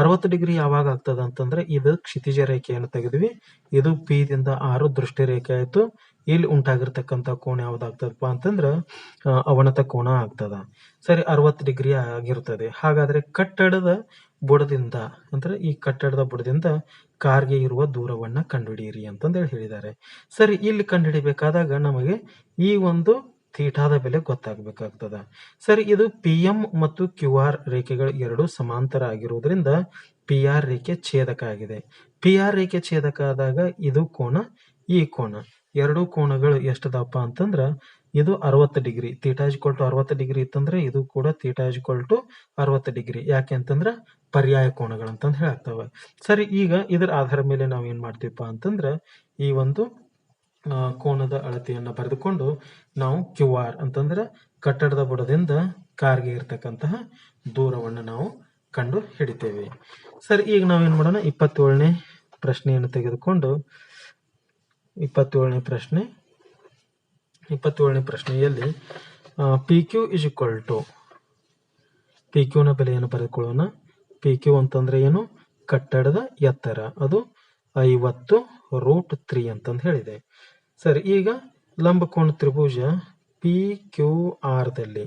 60 ಡಿಗ್ರಿ ಯಾವಾಗ ಆಗ್ತದ ಅಂತಂದ್ರೆ ಇದು ಕ್ಷಿತಿಜ ರೇಖೆಯನ್ನು ತೆಗೆದ್ವಿ, ಇದು ಪಿ ದಿಂದ 6 ದೃಷ್ಟಿ ರೇಖೆ ಆಯ್ತು. ಇಲ್ಲಿ ಉಂಟಾಗಿರ್ತಕ್ಕಂಥ ಕೋನ ಯಾವ್ದಾಗ್ತದಪ್ಪ ಅಂತಂದ್ರ ಅವನತ ಕೋನ ಆಗ್ತದ. ಸರಿ 60 ಡಿಗ್ರಿ ಆಗಿರ್ತದೆ. ಹಾಗಾದ್ರೆ ಕಟ್ಟಡದ ಬುಡದಿಂದ ಅಂದ್ರೆ ಈ ಕಟ್ಟಡದ ಬುಡದಿಂದ ಕಾರ್ಗೆ ಇರುವ ದೂರವನ್ನ ಕಂಡುಹಿಡಿಯಿರಿ ಅಂತಂದೇಳಿ ಹೇಳಿದ್ದಾರೆ. ಸರಿ ಇಲ್ಲಿ ಕಂಡುಹಿಡಿಬೇಕಾದಾಗ ನಮಗೆ ಈ ಒಂದು ಥೀಟಾದ ಬೆಲೆ ಗೊತ್ತಾಗಬೇಕಾಗ್ತದ. ಸರಿ ಇದು ಪಿ ಎಂ ಮತ್ತು ಕ್ಯೂ ಆರ್ ರೇಖೆಗಳು ಎರಡು ಸಮಾಂತರ ಆಗಿರುವುದರಿಂದ ಪಿ ಆರ್ ರೇಖೆ ಛೇದಕ ಆಗಿದೆ. ಪಿ ಆರ್ ರೇಖೆ ಛೇದಕ ಆದಾಗ ಇದು ಕೋನ ಈ ಕೋನ ಎರಡು ಕೋನಗಳು ಎಷ್ಟದಪ್ಪ ಅಂತಂದ್ರ ಇದು 60 degree. Theta equal to 60 degree ಇತ್ತಂದ್ರೆ ಇದು ಕೂಡ ಥೀಟಾ ಈಕ್ವಲ್ ಟು 60 ಡಿಗ್ರಿ. ಯಾಕೆ ಅಂತಂದ್ರ ಪರ್ಯಾಯ ಕೋನಗಳು ಅಂತಂದು ಹೇಳಾಗ್ತವೆ. ಸರಿ ಈಗ ಇದರ ಆಧಾರ ಮೇಲೆ ನಾವು ಏನ್ ಮಾಡ್ತೀವಪ್ಪ ಅಂತಂದ್ರ ಈ ಒಂದು ಕೋನದ ಅಳತೆಯನ್ನ ಬರೆದುಕೊಂಡು ನಾವು ಕ್ಯೂ ಆರ್ ಅಂತಂದ್ರೆ ಕಟ್ಟಡದ ಬುಡದಿಂದ ಕಾರ್ಗೆ ಇರತಕ್ಕಂತಹ ದೂರವನ್ನು ನಾವು ಕಂಡು ಹಿಡಿತೇವೆ. ಸರಿ ಈಗ ನಾವೇನ್ ಮಾಡೋಣ 27ನೇ ಪ್ರಶ್ನೆಯನ್ನು ತೆಗೆದುಕೊಂಡು 27ನೇ ಪ್ರಶ್ನೆಯಲ್ಲಿ P Q is equal to P ಕ್ಯೂನ ಬೆಲೆಯನ್ನು ಬರೆದುಕೊಳ್ಳೋಣ. ಪಿ ಕ್ಯೂ ಅಂತಂದ್ರೆ ಏನು ಕಟ್ಟಡದ ಎತ್ತರ, ಅದು 50√3 ಅಂತಂದು ಹೇಳಿದೆ. ಸರಿ ಈಗ ಲಂಬಕೋನ ತ್ರಿಭುಜ ಪಿ ಕ್ಯೂ ಆರ್ ದಲ್ಲಿ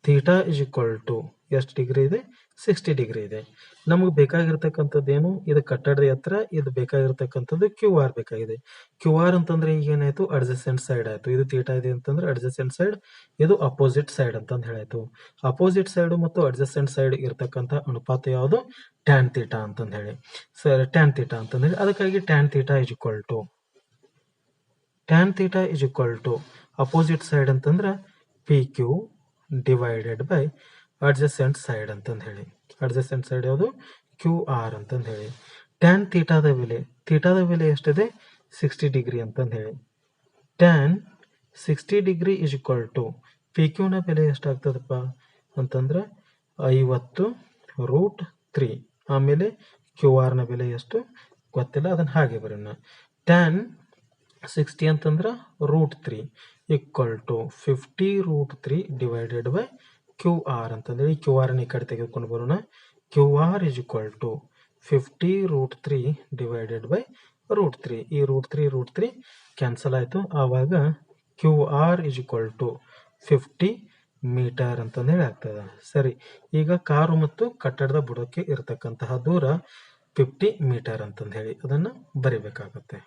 ಥೀಟಾ ಇಸ್ ಈಕ್ವಲ್ ಟು ಎಷ್ಟು ಡಿಗ್ರಿ ಇದೆ 60 ಡಿಗ್ರಿ ಇದೆ. ನಮಗೆ ಬೇಕಾಗಿರ್ತಕ್ಕಂಥದ್ದು ಏನು ಇದು ಕಟ್ಟಡದ ಎತ್ತರ, ಇದು ಬೇಕಾಗಿರ್ತಕ್ಕಂಥದ್ದು ಕ್ಯೂ ಆರ್ ಬೇಕಾಗಿದೆ. ಕ್ಯೂ ಆರ್ ಅಂತಂದ್ರೆ ಈಗ ಏನಾಯ್ತು ಅಡ್ಜಸೆಂಟ್ ಸೈಡ್ ಆಯ್ತು. ಇದು ಥೀಟಾ ಇದೆ ಅಂತಂದ್ರೆ ಅಡ್ಜಸೆಂಟ್ ಸೈಡ್, ಇದು ಅಪೋಸಿಟ್ ಸೈಡ್ ಅಂತಂದು ಹೇಳಾಯ್ತು. ಅಪೋಸಿಟ್ ಸೈಡ್ ಮತ್ತು ಅಡ್ಜಸೆಂಟ್ ಸೈಡ್ ಇರ್ತಕ್ಕಂಥ ಅನುಪಾತ ಯಾವುದು ಟ್ಯಾನ್ ಥೀಟಾ ಅಂತಂದು ಹೇಳಿ. ಸರಿ ಟ್ಯಾನ್ ಥೀಟಾ ಅಂತಂದು ಹೇಳಿ ಅದಕ್ಕಾಗಿ tan theta is equal to opposite side ಅಂತಂದ್ರೆ P Q divided by adjacent side ಅಂತಂದು ಹೇಳಿ. ಅಡ್ಜಸೆಂಟ್ ಸೈಡ್ ಯಾವುದು ಕ್ಯೂ ಆರ್ ಅಂತಂದು ಹೇಳಿ. ಟ್ಯಾನ್ ಥೀಟಾದ ಬೆಲೆ ಎಷ್ಟಿದೆ 60 ಡಿಗ್ರಿ ಅಂತಂದು ಹೇಳಿ. Tan 60 degree is equal to P ಕ್ಯೂನ ಬೆಲೆ ಎಷ್ಟಾಗ್ತದಪ್ಪ ಅಂತಂದ್ರೆ 50√3. ಆಮೇಲೆ ಕ್ಯೂ ಆರ್ನ ಬೆಲೆ ಎಷ್ಟು ಗೊತ್ತಿಲ್ಲ, ಅದನ್ನು ಹಾಗೆ ಬರೋಣ. tan 60 ಅಂತಂದ್ರೆ √3 equal to 50√3 divided by Q R ಅಂತಂದೇಳಿ ಕ್ಯೂ ಆರ್ನ ಈ ಕಡೆ ತೆಗೆದುಕೊಂಡು ಬರೋಣ. Q R is equal to 50√3 divided by √3. ಈ √3 ಕ್ಯಾನ್ಸಲ್ ಆಯಿತು. ಆವಾಗ Q R is equal to 50 metre ಅಂತಂದೇಳಿ ಆಗ್ತದೆ. ಸರಿ, ಈಗ ಕಾರು ಮತ್ತು ಕಟ್ಟಡದ ಬುಡಕ್ಕೆ ಇರತಕ್ಕಂತಹ ದೂರ 50 ಮೀಟರ್ ಅಂತಂದು ಹೇಳಿ ಅದನ್ನು ಬರಿಬೇಕಾಗತ್ತೆ.